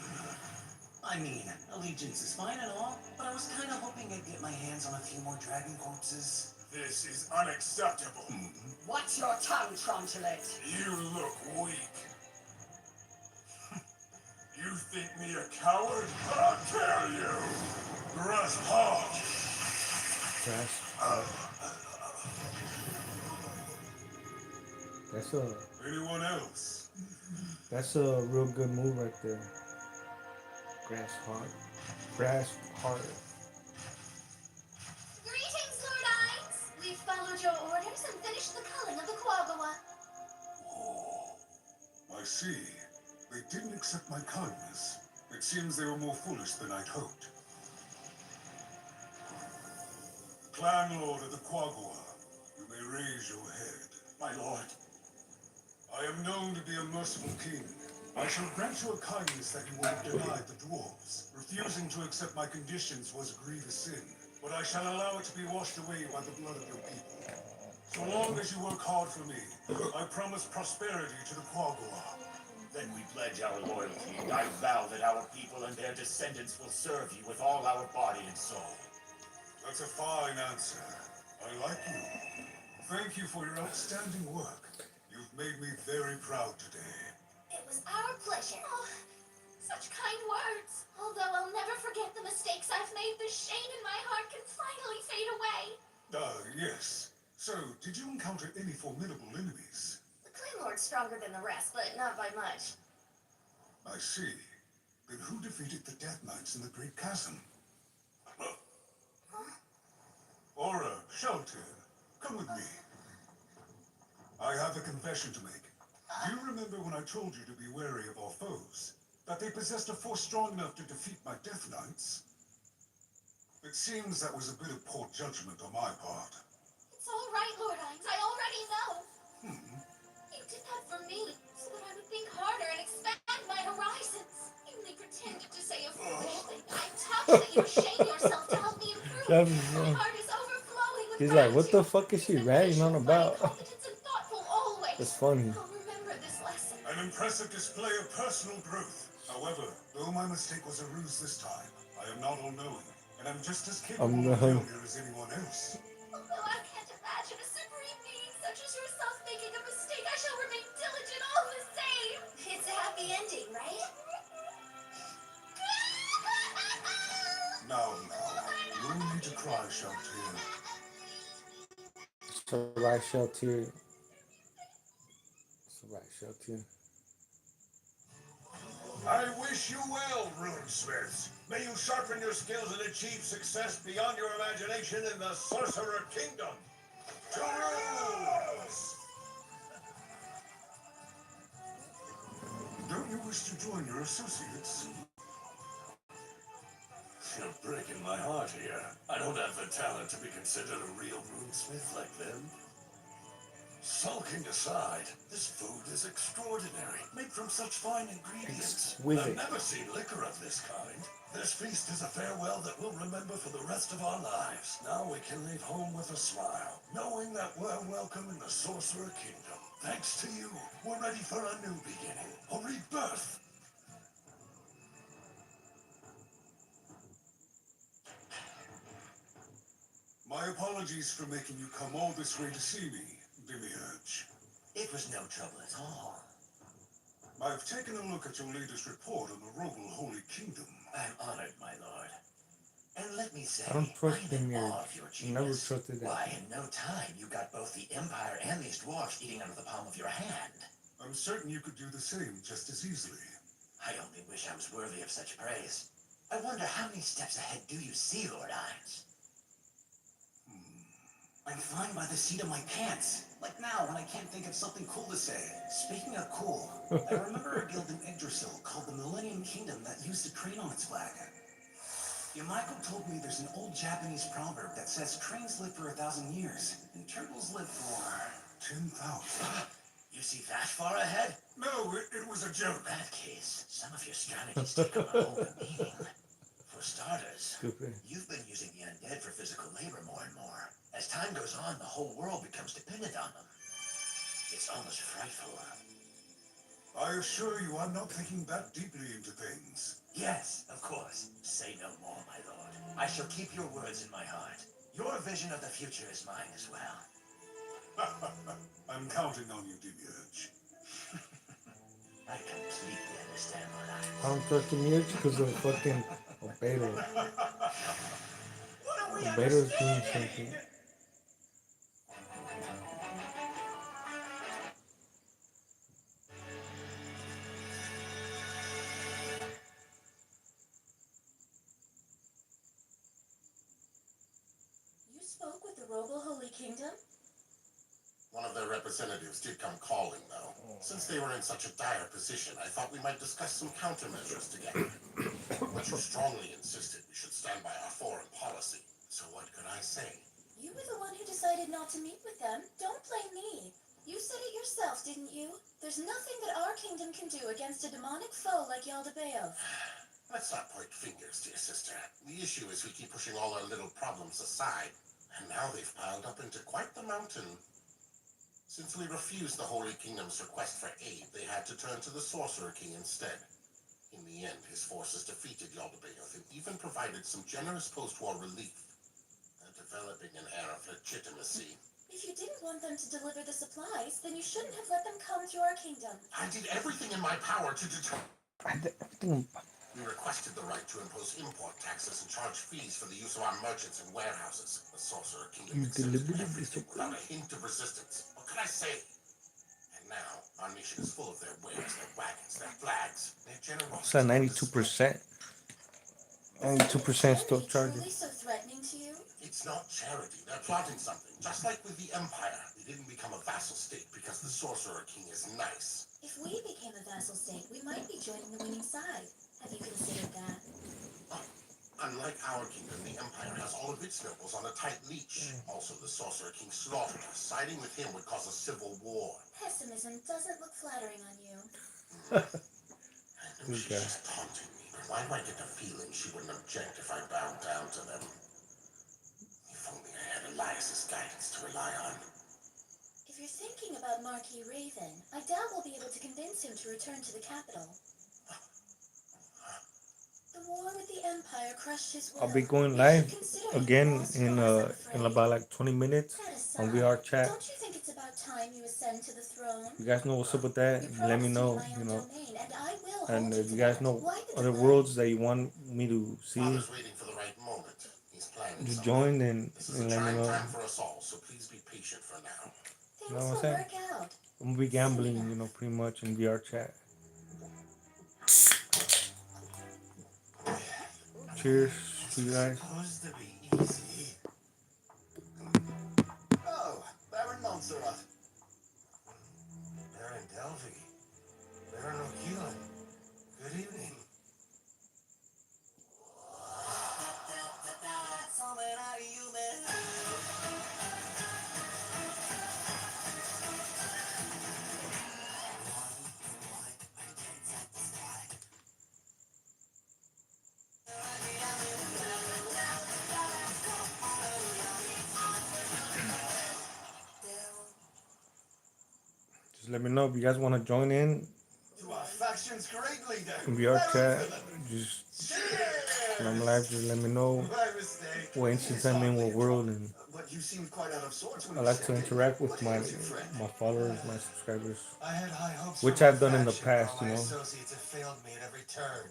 I mean, allegiance is fine and all, but I was kind of hoping I'd get my hands on a few more dragon corpses. This is unacceptable. Watch your tongue, Trontolet. You look weak. You think me a coward? I'll kill you! Grasp hard! Grasp. Anyone else? That's a real good move right there. Grasp hard. Grasp hard. Greetings, Lord see. They didn't accept my kindness. It seems they were more foolish than I'd hoped. Clan Lord of the Quagua, you may raise your head. My lord. I am known to be a merciful king. I shall grant you a kindness that you would have denied the dwarves. Refusing to accept my conditions was a grievous sin, but I shall allow it to be washed away by the blood of your people. So long as you work hard for me, I promise prosperity to the Quagua. Then we pledge our loyalty, and I vow that our people and their descendants will serve you with all our body and soul. That's a fine answer. I like you. Thank you for your outstanding work. You've made me very proud today. It was our pleasure. Oh, such kind words. Although I'll never forget the mistakes I've made, the shame in my heart can finally fade away. Yes. So, did you encounter any formidable enemies? The Clan Lord's stronger than the rest, but not by much. I see. Then who defeated the Death Knights in the Great Chasm? Huh? Aura, Shelter, come with me. I have a confession to make. Do you remember when I told you to be wary of our foes? That they possessed a force strong enough to defeat my Death Knights? It seems that was a bit of poor judgment on my part. It's all right, Lord Hines. I already know. You did that for me, so that I would think harder and expand my horizons. You only pretended to say a foolish thing. I'm touched that you shame yourself to help me improve. That was My wrong. heart is overflowing with He's like, what the gratitude. fuck is she You've been ragging on patient, about? funny, competent, and thoughtful always. It's funny. I'll remember this lesson. An impressive display of personal growth. However, though my mistake was a ruse this time, I am not all-knowing, and I'm just as capable of failure as anyone else. Although I can't imagine a supreme being such as yourself making a mistake, I shall remain diligent all the same. It's a happy ending, right? Now, no need to cry, Shelter. So right, Shelter. So right, Shelter. I wish you well, runesmiths. May you sharpen your skills and achieve success beyond your imagination in the Sorcerer Kingdom. To runes! Don't you wish to join your associates? You're breaking my heart here. I don't have the talent to be considered a real runesmith like them. Sulking aside, this food is extraordinary, made from such fine ingredients. Exquisite. I've never seen liquor of this kind. This feast is a farewell that we'll remember for the rest of our lives. Now we can leave home with a smile, knowing that we're welcome in the Sorcerer Kingdom. Thanks to you, we're ready for a new beginning, a rebirth. My apologies for making you come all this way to see me, Demiurge. It was no trouble at all. I've taken a look at your latest report on the Roble Holy Kingdom. I'm honored, my lord. And let me say, I don't trust I'm in Demiurge. awe of your Never genius. trusted that. Why, in no time, you got both the Empire and these dwarfs eating out of the palm of your hand. I'm certain you could do the same just as easily. I only wish I was worthy of such praise. I wonder how many steps ahead do you see, Lord Hines? I'm flying by the seat of my pants. Like now, when I can't think of something cool to say. Speaking of cool, I remember a guild in Yggdrasil called the Millennium Kingdom that used a crane on its flag. Yamaiko told me there's an old Japanese proverb that says cranes live for 1,000 years, and turtles live for 10,000. You see that far ahead? No, it was a In joke. that case, some of your strategies take on a whole new meaning. For starters, Stupid. you've been using the undead for physical labor more and more. As time goes on, the whole world becomes dependent on them. It's almost frightful. I assure you I'm not thinking that deeply into things. Yes, of course. Say no more, my lord. I shall keep your words in my heart. Your vision of the future is mine as well. I'm counting on you, Demiurge. I completely understand what I don't trust Demiurge because of fucking Obero. Obero's doing something. You spoke with the Roble Holy Kingdom? One of their representatives did come calling, though. Since they were in such a dire position, I thought we might discuss some countermeasures together. But you strongly insisted we should stand by our foreign policy. So what could I say? You were the one who decided not to meet with them. Don't blame me. You said it yourself, didn't you? There's nothing that our kingdom can do against a demonic foe like Yaldabaoth. Let's not point fingers, dear sister. The issue is we keep pushing all our little problems aside, and now they've piled up into quite the mountain. Since we refused the Holy Kingdom's request for aid, they had to turn to the Sorcerer King instead. In the end, his forces defeated Yaldabaoth and even provided some generous post-war relief, developing an air of legitimacy. If you didn't want them to deliver the supplies, then you shouldn't have let them come through our kingdom. I did everything in my power to deter. Everything. We requested the right to impose import taxes and charge fees for the use of our merchants and warehouses. The Sorcerer Kingdom accepted everything without a hint of resistance. What could I say? And now, our nation is full of their wares, their wagons, their flags, their generosity. It's at 92%. 92% still charging. Really so threatening to you? It's not charity. They're plotting something. Just like with the Empire. They didn't become a vassal state because the Sorcerer King is nice. If we became a vassal state, we might be joining the winning side. Have you considered that? Unlike our kingdom, the Empire has all of its nobles on a tight leash. Also, the Sorcerer King slaughtered us. Siding with him would cause a civil war. Pessimism doesn't look flattering on you. I know she's just taunting me, but why do I get the feeling she wouldn't object if I bowed down to them? If only I had Elias's guidance to rely on. If you're thinking about Marquis Raven, I doubt we'll be able to convince him to return to the capital. The war with the Empire crushed his will. I'll be going live again in about like 20 minutes on VR chat. Don't you think it's about time you ascend to the throne? You guys know what's up with that? Let me know, you know. And I will And hold if you you to guys that. know Why the other delay? worlds that you want me to see, Father's waiting for the right moment. He's planning just something. join and This is a let me trying know. time for us all, so please be patient for now. Things know what I'm will saying? work out. I'm gonna be gambling, you know, pretty much in VR chat. Cheers to you guys. Supposed to be easy. Oh, Baron Montserrat. Baron Delphi. Baron O'Keelan. Good evening. Just let me know if you guys want to join in To our faction's great leader. VR chat. Baron Philip. Just Cheers! when I'm live, just let me know My mistake. what instance I'm in, what world, and But you seemed quite out of sorts when I you like to stepped in. interact with What my ails you, friend? followers, my subscribers. I had high hopes Which for my I've done in the faction, past, while you my know. associates have failed me at every turn.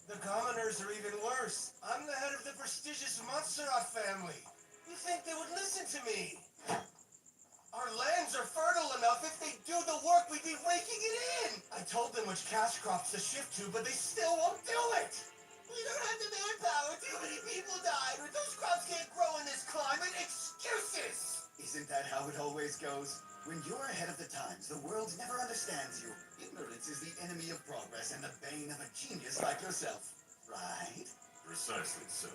The commoners are even worse. I'm the head of the prestigious Montserrat family. You think they would listen to me? Our lands are fertile enough. If they do the work, we'd be raking it in. I told them which cash crops to shift to, but they still won't do it. We don't have the manpower. Too many people died. Or those crops can't grow in this climate. Excuses! Isn't that how it always goes? When you're ahead of the times, the world never understands you. Ignorance is the enemy of progress and the bane of a genius like yourself. Right? Precisely so.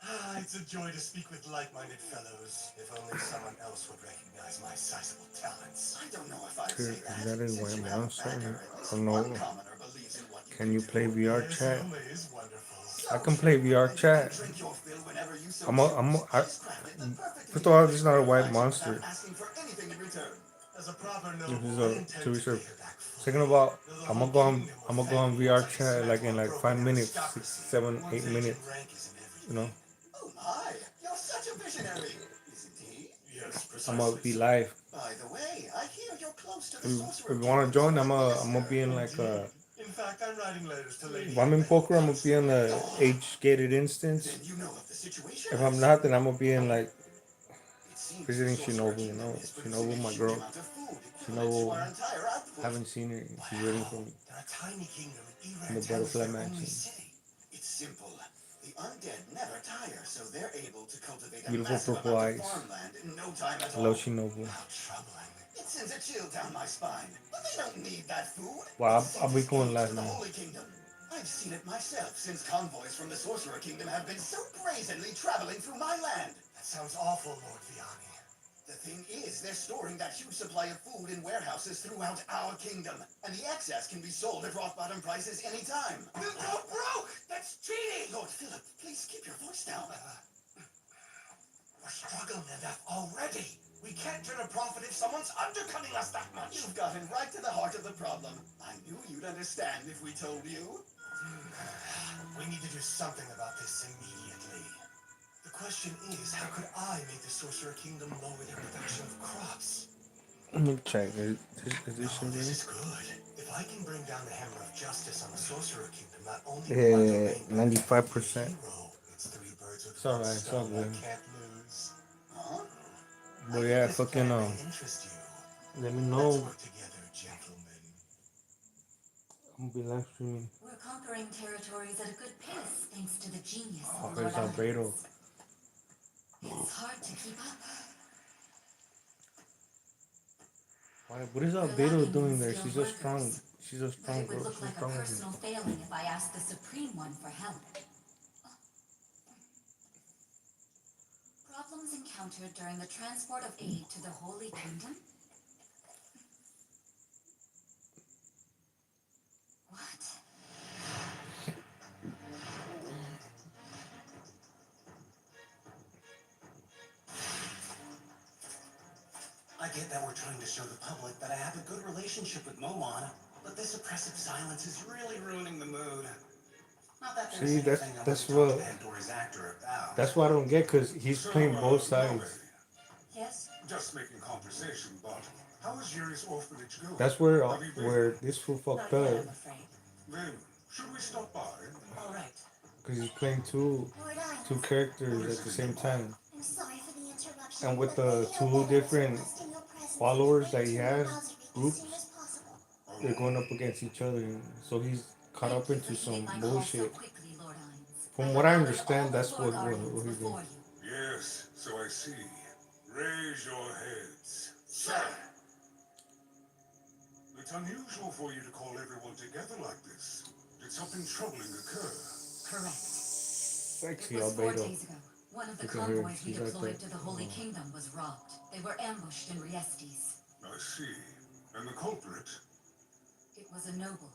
Ah, it's a joy to speak with like-minded fellows. If only someone else would recognize my sizable talents. I don't know if I'd Here, say that. that is Since why you I'm have a answering. backer, at I least don't know. one commoner believes in what Can you do. play VR Yes, chat? only is wonderful. I can play VR And you chat. can drink your fill whenever you so I'm a, choose. I, Just crafted the perfect first of all, this is not a ingredient white for monster. without asking for anything in return. As a proper This noble, is I a intend to to reserve. pay her back fully. Second of all, Though the I'm whole gonna kingdom will go on thank me VR once I chat like in dismantle like our 5 broken minutes, aristocracy. 6, 7, 8 One's age and minutes. rank isn't everything. You know, Oh my, you're such a visionary. Isn't he? Yes, I'm gonna precisely be so. live. By the way, I hear you're close to the If sorcerer. you want to join, I'm Kingdom's gonna be in like minister. In fact, I'm writing letters to Lady if I'm in Elena. poker, I'm gonna be in the age-gated instance. Then you know of the situation. If I'm not, then I'm gonna be in like It seems visiting the sorcerer Shinobu. You know, kingdom is producing Shinobu, a my huge girl. amount of food, equivalent to Shinobu, our entire output. haven't seen her. She's waiting for me They're a tiny kingdom in in the Eran Butterfly their only Mansion. city. It's simple. The undead never tire, so they're able to cultivate a Beautiful massive purple amount of eyes. farmland in no time at Hello, all. Shinobu. How troubling. It's sends a chill down my spine. But they don't need that food. Well, It's I'll be going escaped last to the now. Holy Kingdom. I've seen it myself since convoys from the Sorcerer Kingdom have been so brazenly traveling through my land. That sounds awful, Lord Vianney. The thing is, they're storing that huge supply of food in warehouses throughout our kingdom, and the excess can be sold at rock bottom prices anytime. We'll go broke! That's cheating! Lord Philip, please keep your voice down. We're struggling enough already. We can't turn a profit if someone's undercutting us that much. You've gotten right to the heart of the problem. I knew you'd understand if we told you. We need to do something about this immediately. The question is, how could I make the Sorcerer Kingdom lower their production of crops? Let me check. Is this No, shit this ready? is good. If I can bring down the Hammer of Justice on the Sorcerer Kingdom, not only Yeah, will I remain 95%. hero, it's 3 birds with It's alright, one it's all stone I good. can't lose. Huh? But I yeah, think this fucking plan may interest you. let me Let's know. work together, gentlemen. I'm gonna be live streaming. We're conquering territories at a good pace, thanks to the genius Oh, of there's Lord Albedo. Islands. It's hard to keep up. What is We're Albedo lacking doing in there? skilled She's so strong. workers. She's so But strong, it would bro. look She's like a strong. personal failing if I asked the Supreme One for help. Problems encountered during the transport of aid to the Holy Kingdom? What? I get that we're trying to show the public that I have a good relationship with Momon, but this oppressive silence is really ruining the mood. Not that there's See, anything I that's wouldn't talk what to Pandora's actor about. that's what I don't get, cause he's So, playing both Chloe, sides. Yes? just making conversation, but how is Yuri's orphanage going? That's where Have you been? where this fool Not fucked yet, up, I'm afraid. Then, should we stop by? All right. cause he's playing two Lord Isles, characters at the same time, I'm sorry for the interruption. and with but the Lady two Albedo is different requesting your presence followers right that he to has, Bowser as groups, soon as possible. they're going up against each other, so he's caught Thank up you into for heeding some my call so bullshit. quickly, Lord Hines. From what I have routed understand, all the that's Lord what Guardians he's before doing. you. Yes, so I see. Raise your heads. Sir! It's unusual for you to call everyone together like this. Did something troubling occur? Correct. Sexy It was 4 Albedo. days ago. One of the Look at her, convoys we she's like deployed that. to the Holy Kingdom was robbed. They were ambushed in Riestes. I see. And the culprit? It was a noble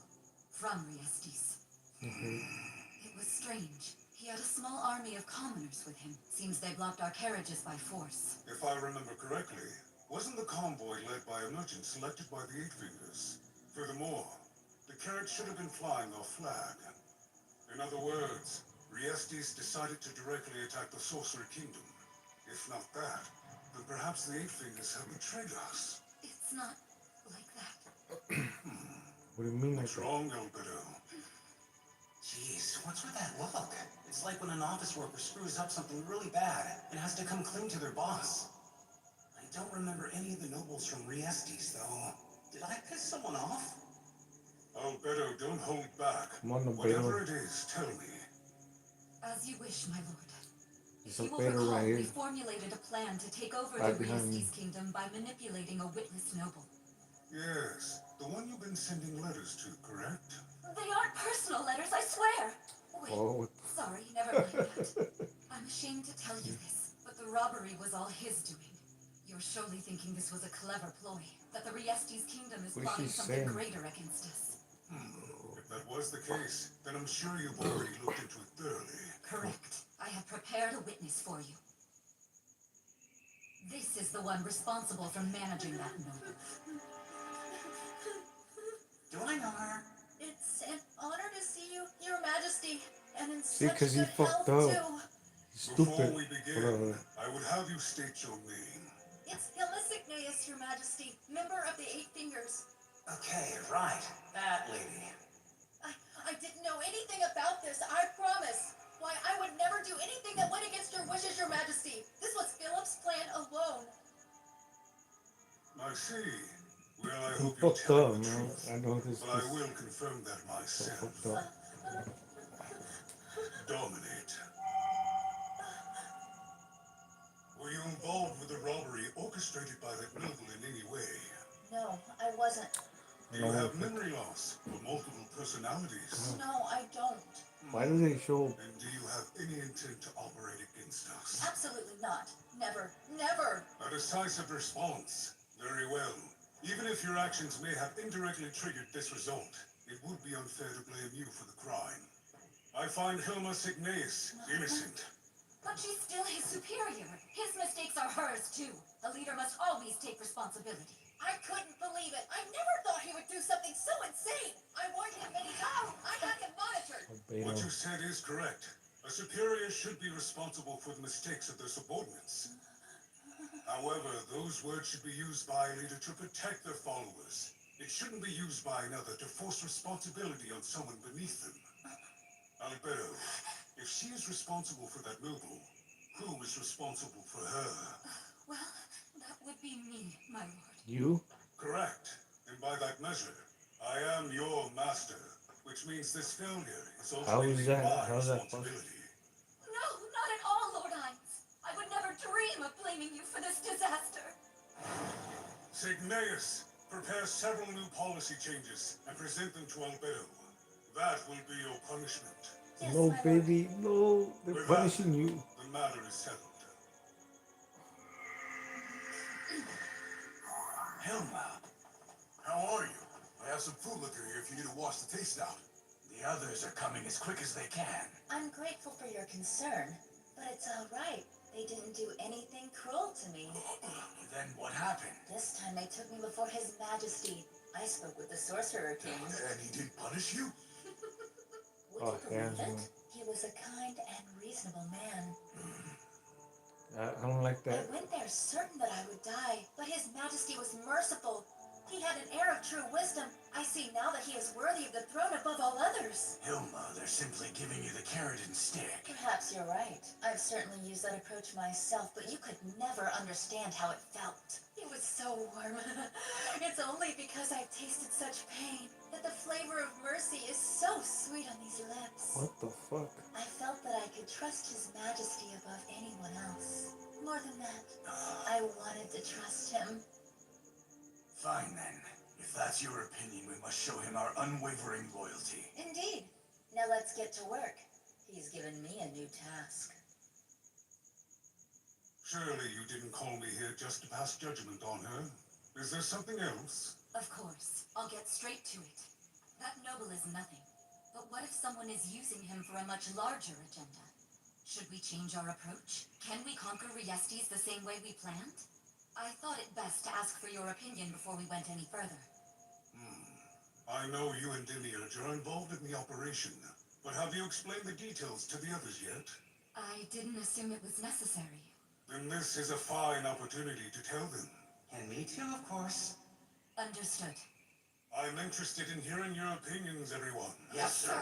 from Riestes. It was strange. He had a small army of commoners with him. Seems they blocked our carriages by force. If I remember correctly, wasn't the convoy led by a merchant selected by the Eight Fingers? Furthermore, the carriage should have been flying our flag. In other words, Riestes decided to directly attack the Sorcerer Kingdom. If not that, then perhaps the Eight Fingers have betrayed us. It's not like that. What do you mean like What's that? wrong, Albedo? Jeez, what's with that look? It's like when an office worker screws up something really bad and has to come clean to their boss. I don't remember any of the nobles from Riestes, though. Did I piss someone off? Albedo, don't hold back. Come on, Albedo. Whatever it is, tell me. As you wish, my lord. It's If you will Albedo recall, right we here. formulated a plan to take over Right the behind me. Riestes kingdom by manipulating a witless noble. Yes, the one you've been sending letters to, correct? They aren't personal letters, I swear. Wait, Oh, sorry, never mind that. I'm ashamed to tell you this, but the robbery was all his doing. You're surely thinking this was a clever ploy, that the Riestes kingdom is What is plotting she something saying? greater against us. If that was the case, then I'm sure you've already looked into it thoroughly. Correct. I have prepared a witness for you. This is the one responsible for managing that noble. Do I know her? It's an honor to see you, Your Majesty, and in See, such 'cause he good fucked health, up. too. he's Before stupid. we Hold begin, on. I would have you state your name. It's Illicignaeus, Your Majesty, member of the Eight Fingers. Okay, right. That lady. I didn't know anything about this, I promise. Why, I would never do anything that went against your wishes, Your Majesty. This was Philip's plan alone. I see. Well, I He hope you fucked tell up, the man. truth. I know this But I is will confirm that so myself. fucked up. Dominate. Were you involved with the robbery orchestrated by that noble in any way? No, I wasn't. You have memory loss or multiple personalities. No, I don't. Why do they show? And do you have any intent to operate against us? Absolutely not. Never. Never. A decisive response. Very well. Even if your actions may have indirectly triggered this result, it would be unfair to blame you for the crime. I find Hilma Signaeus innocent. But she's still his superior. His mistakes are hers, too. A leader must always take responsibility. I couldn't believe it. I never thought he would do something so insane. I warned him many times. I had him monitored. What you said is correct. A superior should be responsible for the mistakes of their subordinates. However, those words should be used by a leader to protect their followers. It shouldn't be used by another to force responsibility on someone beneath them. Albedo, if she is responsible for that noble, who is responsible for her? Well, that would be me, my lord. You? Correct. And by that measure, I am your master, which means this failure is ultimately my responsibility. No, not at all, Lord Hines. I would never dream of blaming you for this disaster. Signaeus, prepare several new policy changes and present them to Albedo. That will be your punishment. Yes, No, my baby, no. They're With punishing you. The matter is settled. Hilma, how are you? I have some food liquor here for you to wash the taste out. The others are coming as quick as they can. I'm grateful for your concern, but it's all right. They didn't do anything cruel to me. Then what happened? This time they took me before His Majesty. I spoke with the Sorcerer King. And he did punish you? Would Oh, you believe yeah, it? He was a kind and reasonable man. I don't like I that. went there certain that I would die, but His Majesty was merciful. He had an air of true wisdom. I see now that he is worthy of the throne above all others. Hilma, they're simply giving you the carrot and stick. Perhaps you're right. I've certainly used that approach myself, but you could never understand how it felt. It was so warm. It's only because I've tasted such pain that the flavor of mercy is so sweet on these lips. What the fuck? I felt that I could trust His Majesty above anyone else. More than that, I wanted to trust him. Fine then. If that's your opinion, we must show him our unwavering loyalty. Indeed. Now let's get to work. He's given me a new task. Surely you didn't call me here just to pass judgment on her. Is there something else? Of course. I'll get straight to it. That noble is nothing. But what if someone is using him for a much larger agenda? Should we change our approach? Can we conquer Riestes the same way we planned? I thought it best to ask for your opinion before we went any further. I know you and Demiurge are involved in the operation, but have you explained the details to the others yet? I didn't assume it was necessary. Then this is a fine opportunity to tell them. And me too, of course. Understood. I'm interested in hearing your opinions, everyone. Yes, sir.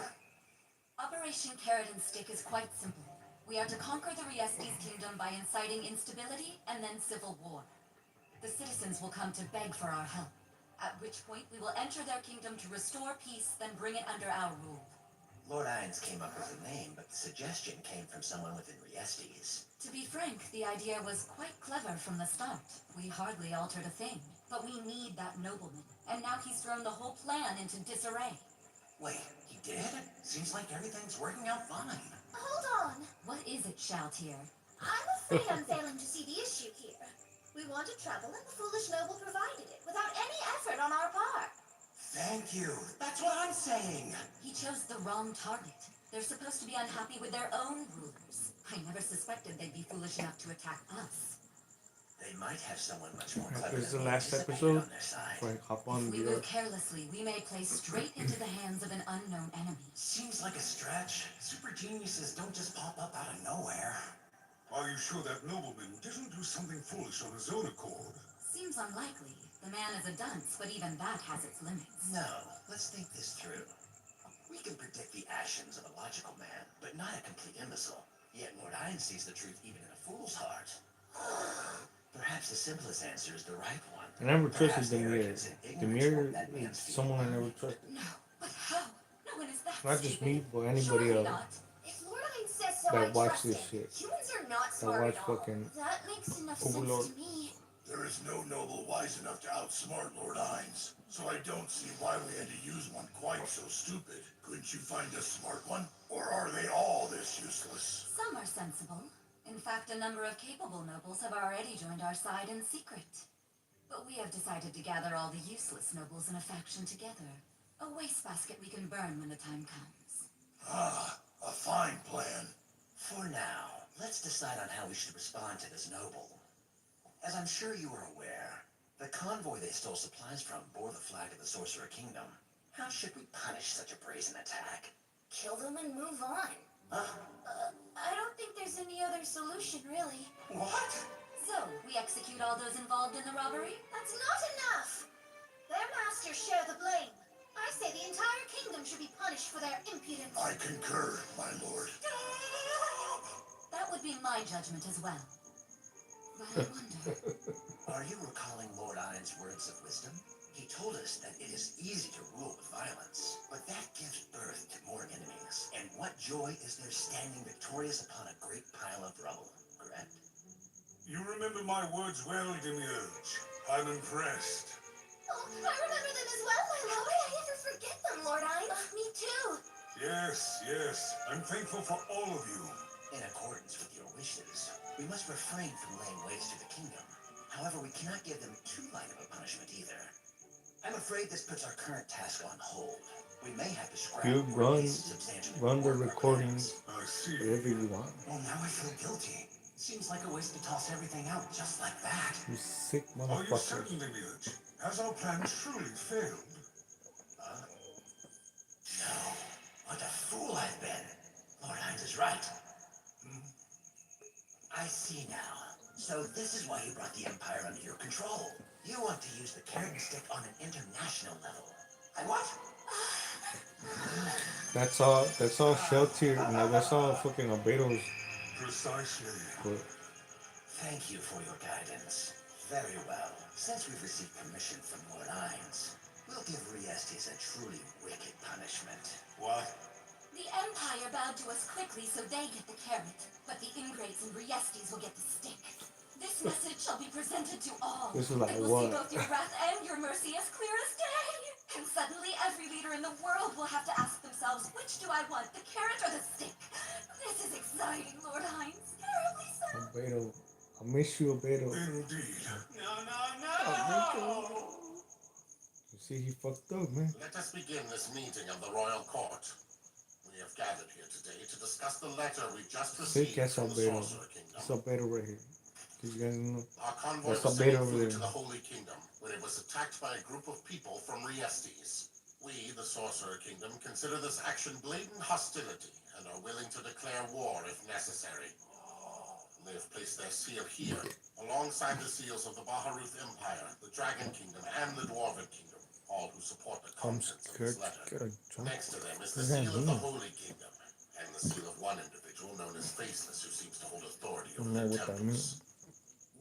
Operation Carrot and Stick is quite simple. We are to conquer the Riestes kingdom by inciting instability and then civil war. The citizens will come to beg for our help, at which point we will enter their kingdom to restore peace, then bring it under our rule. Lord Ines came up with the name, but the suggestion came from someone within Riestes. To be frank, the idea was quite clever from the start. We hardly altered a thing, but we need that nobleman, and now he's thrown the whole plan into disarray. Wait, he did? Seems like everything's working out fine. Hold on. What is it, Shaltier? I'm afraid I'm failing to see the issue here. We wanted travel, and the foolish noble provided it, without any effort on our part. Thank you. That's what I'm saying. He chose the wrong target. They're supposed to be unhappy with their own rulers. I never suspected they'd be foolish enough to attack us. They might have someone much more clever This is the than we last anticipated episode. on their side. Before I hop on If we the. move carelessly, we may play straight into the hands of an unknown enemy. Seems like a stretch. Super geniuses don't just pop up out of nowhere. Are you sure that nobleman didn't do something foolish on his own accord? Seems unlikely. The man is a dunce, but even that has its limits. No, let's think this through. We can predict the actions of a logical man, but not a complete imbecile. Yet Lord Ines sees the truth even in a fool's heart. Perhaps the simplest answer is the right one. I never Perhaps trusted the Demir. arrogance and ignorance Demir that man's is someone I never trusted. No, but how? No one is that Not just stupid. me, but anybody Surely else not. If Lord Hines says so, I that watch trust this him. shit. Humans are not That smart watch at all. fucking That makes enough Overlord. sense to me. There is no noble wise enough to outsmart Lord Hines, so I don't see why we had to use one quite so stupid. Couldn't you find a smart one? Or are they all this useless? Some are sensible. In fact, a number of capable nobles have already joined our side in secret. But we have decided to gather all the useless nobles in a faction together. A wastebasket we can burn when the time comes. Ah, a fine plan. For now, let's decide on how we should respond to this noble. As I'm sure you are aware, the convoy they stole supplies from bore the flag of the Sorcerer Kingdom. How should we punish such a brazen attack? Kill them and move on. I don't think there's any other solution, really. What? So, we execute all those involved in the robbery? That's not enough. Their masters share the blame. I say the entire kingdom should be punished for their impudence. I concur, my lord. That would be my judgment as well. But I wonder... Are you recalling Lord Iron's words of wisdom? He told us that it is easy to rule with violence, but that gives birth to more enemies. And what joy is there standing victorious upon a great pile of rubble, correct? You remember my words well, Demiurge. I'm impressed. Oh, I remember them as well, my lord. I never forget them, Lord Hines. Me too. Yes. I'm thankful for all of you. In accordance with your wishes, we must refrain from laying waste to the kingdom. However, we cannot give them too light of a punishment either. I'm afraid this puts our current task on hold. We may have to scrap You or at run least substantially the rework our recordings plans. I see. wherever you want. Well, now I feel guilty. Seems like a waste to toss everything out just like that. You sick Are you motherfucker. certain, Demiurge? Has our plan truly failed? No. What a fool I've been. Lord Hines is right. I see now. So this is why you brought the Empire under your control. You want to use the carrot and stick on an international level. I what? That's all Sheltier. No, that's all fucking Albedo's. Precisely. But Thank you for your guidance. Very well. Since we've received permission from Lord Hines, we'll give Riestes a truly wicked punishment. What? The Empire bowed to us quickly so they get the carrot, but the ingrates and Riestes will get the stick. This message shall be presented to all. This is like and we'll see what? both your wrath and your mercy as clear as day. And suddenly every leader in the world will have to ask themselves, which do I want, the carrot or the stick? This is exciting, Lord Hines. Terribly so. Albedo, I miss you, Albedo. Indeed. No. You see, he fucked up, man. Let us begin this meeting of the royal court. We have gathered here today to discuss the letter we just Sick received ass from the Albedo. Sorcerer It's Kingdom. Albedo right here. You guys know. Our convoy That's was Albedo sending over food there. to the Holy Kingdom when it was attacked by a group of people from Riestes. We, the Sorcerer Kingdom, consider this action blatant hostility and are willing to declare war if necessary. They have placed their seal here, alongside the seals of the Baharuth Empire, the Dragon Kingdom, and the Dwarven Kingdom, all who support the I'm contents of scared this to letter. get a jump. Next to them is the What does that seal of the mean? Holy Kingdom, and the seal of one individual known as Faceless, who seems to hold authority I over don't know the what that temples. means.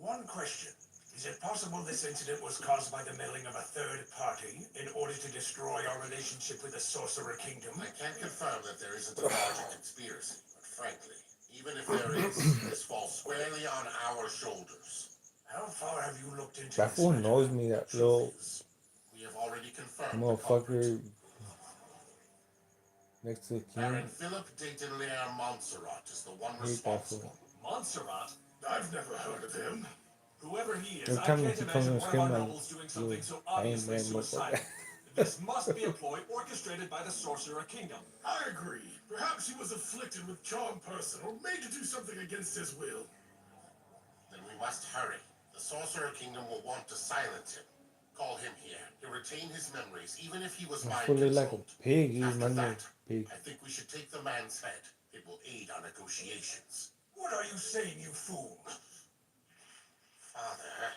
One question. Is it possible this incident was caused by the meddling of a third party in order to destroy our relationship with the Sorcerer Kingdom? I can't confirm that there isn't a larger conspiracy, but frankly, even if there is, this falls squarely on our shoulders. How far have you looked into That this fool matter? knows me, that little We have already confirmed the motherfucker culprit. next to the Baron king. Philip Daytonlaire Montserrat is the one I hate that fool. responsible. Montserrat? I've never heard of him. Whoever he is, Every I time can't he comes imagine on one of screen, our like, nobles doing something so I ain't obviously mad, suicidal. motherfucker. This must be a ploy orchestrated by the Sorcerer Kingdom. I agree. Perhaps he was afflicted with charm person or made to do something against his will. Then we must hurry. The Sorcerer Kingdom will want to silence him. Call him here. He'll retain his memories, even if he was I mind feel like a controlled. pig. He's After my little that, pig. I think we should take the man's head. It will aid our negotiations. What are you saying, you fool? Father,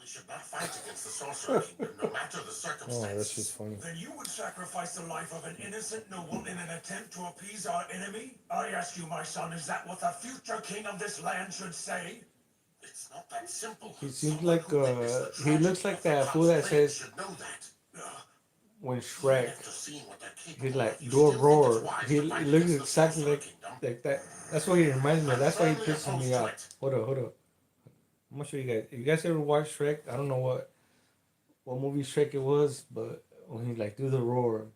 we should not fight against the Sorcerer Kingdom, no matter the Oh, that's circumstances. just funny. Then you would sacrifice the life of an innocent noble in an attempt to appease our enemy? I ask you, my son, is that what the future king of this land should say? It's not that simple. He seems Someone like who witnessed the he looks tragedy like of the that fool that God's blade says should know that. when Even Shrek, after seeing what they're capable he's like, of, you do a still think roar. it's wise He to fight looks against the exactly Sorcerer Kingdom? like that. That's what he reminds me of. That's why he I'm firmly pisses me opposed to off. it. Hold up. I'm gonna show you guys. If you guys ever watched Shrek, I don't know what movie Shrek it was, but when he like do the roar,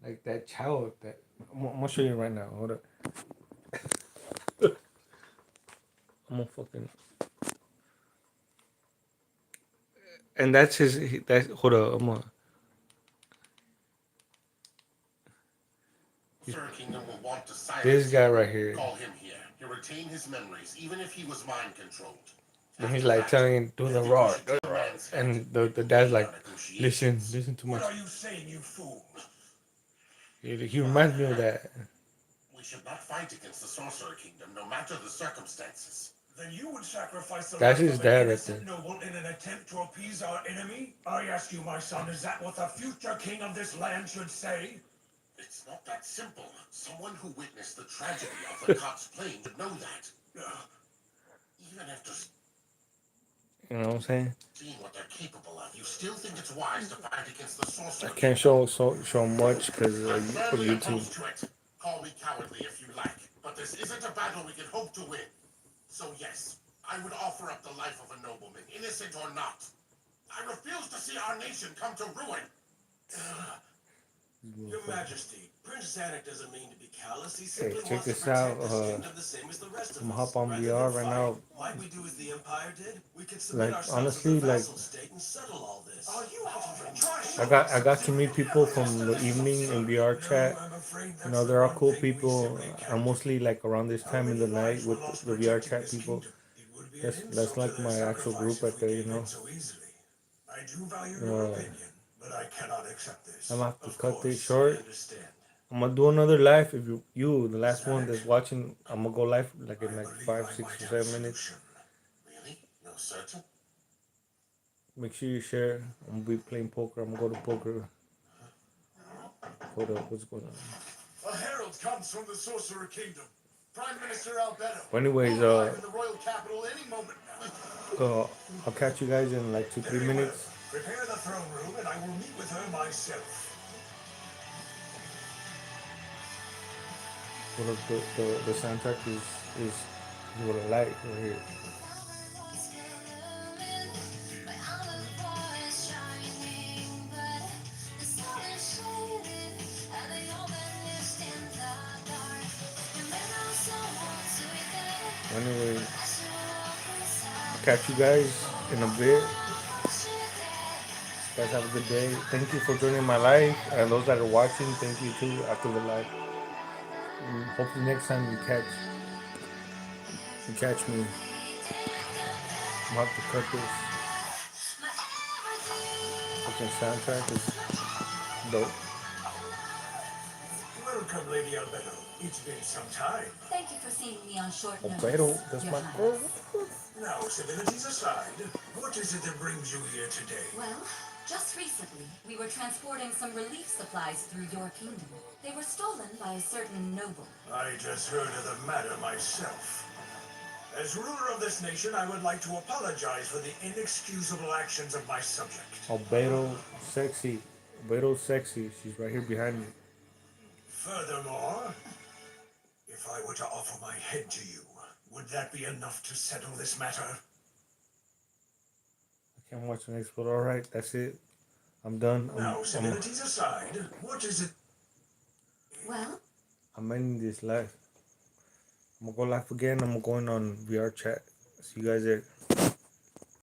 like that child that I'm gonna show you right now. Hold up. I'm gonna fucking and that's that hold up. I'm gonna Sorcerer Kingdom will want to silence this guy right here. Call him here. He'll retain his memories, even if he was mind controlled. And he's like telling him, do the roar, do the roar. And the dad's like, listen to What my. are you saying, you fool? He reminds me of that. We should not fight against the Sorcerer Kingdom, no matter the circumstances. Then you would sacrifice the That's life his of dad an right innocent there. noble in an attempt to appease our enemy? I ask you, my son, is that what the future king of this land should say? It's not that simple. Someone who witnessed the tragedy of the Cops plane would know that. Even after You know what I'm saying? seeing what they're capable of, you still think it's wise to fight against the Sorcerer I can't show much because I'm of firmly YouTube. opposed to it. Call me cowardly if you like, but this isn't a battle we can hope to win. So yes, I would offer up the life of a nobleman, innocent or not. I refuse to see our nation come to ruin. Your Majesty, Prince Zanuck doesn't mean to be callous. He Hey, simply check wants to this out. protect this kingdom the same as the rest of I'm us. gonna hop on Rather VR than right fight, now. like we do as the Empire did, we could submit Like ourselves honestly, as a like vassal state and settle all this. Are you I got to meet people from the evening in VR chat. You know, they're all cool people. I'm mostly like around this time in the night with the VR chat people. That's like my actual group right there. You know. I do value your opinion, but I cannot accept this. I'm gonna have to Of cut this course, short. I understand. I'm gonna do another live. If you the last one that's watching, I'm gonna go live like in like 5, 6, or 7 minutes. Really? You're certain? Make sure you share. I'm gonna be playing poker. I'm gonna go to poker. Hold up, what's going on? A herald comes from the Sorcerer Kingdom. Prime Minister Albedo. But anyways, in the royal capital any moment now. I'll catch you guys in like 2, 3 Very well. minutes. Prepare the throne room, and I will meet with her myself. What up, the soundtrack is what I like right here. Anyway, I'll catch you guys in a bit. You guys have a good day. Thank you for joining my live, and those that are watching, thank you too after the live. Hopefully next time you catch me. I'm gonna have to cut this. Fucking soundtrack is dope. Welcome, Lady Albedo. It's been some time. Thank you for seeing me on short notice. Albedo, that's Your my Highness. Now, civilities aside, what is it that brings you here today? Well, just recently, we were transporting some relief supplies through your kingdom. They were stolen by a certain noble. I just heard of the matter myself. As ruler of this nation, I would like to apologize for the inexcusable actions of my subject. Albedo sexy. Albedo sexy. She's right here behind me. Furthermore, if I were to offer my head to you, would that be enough to settle this matter? I can't watch the next one. Alright, that's it. I'm done. Now, civilities aside, what is it? Well, I'm ending this live. I'm gonna go live again. I'm going on VR chat. See you guys there.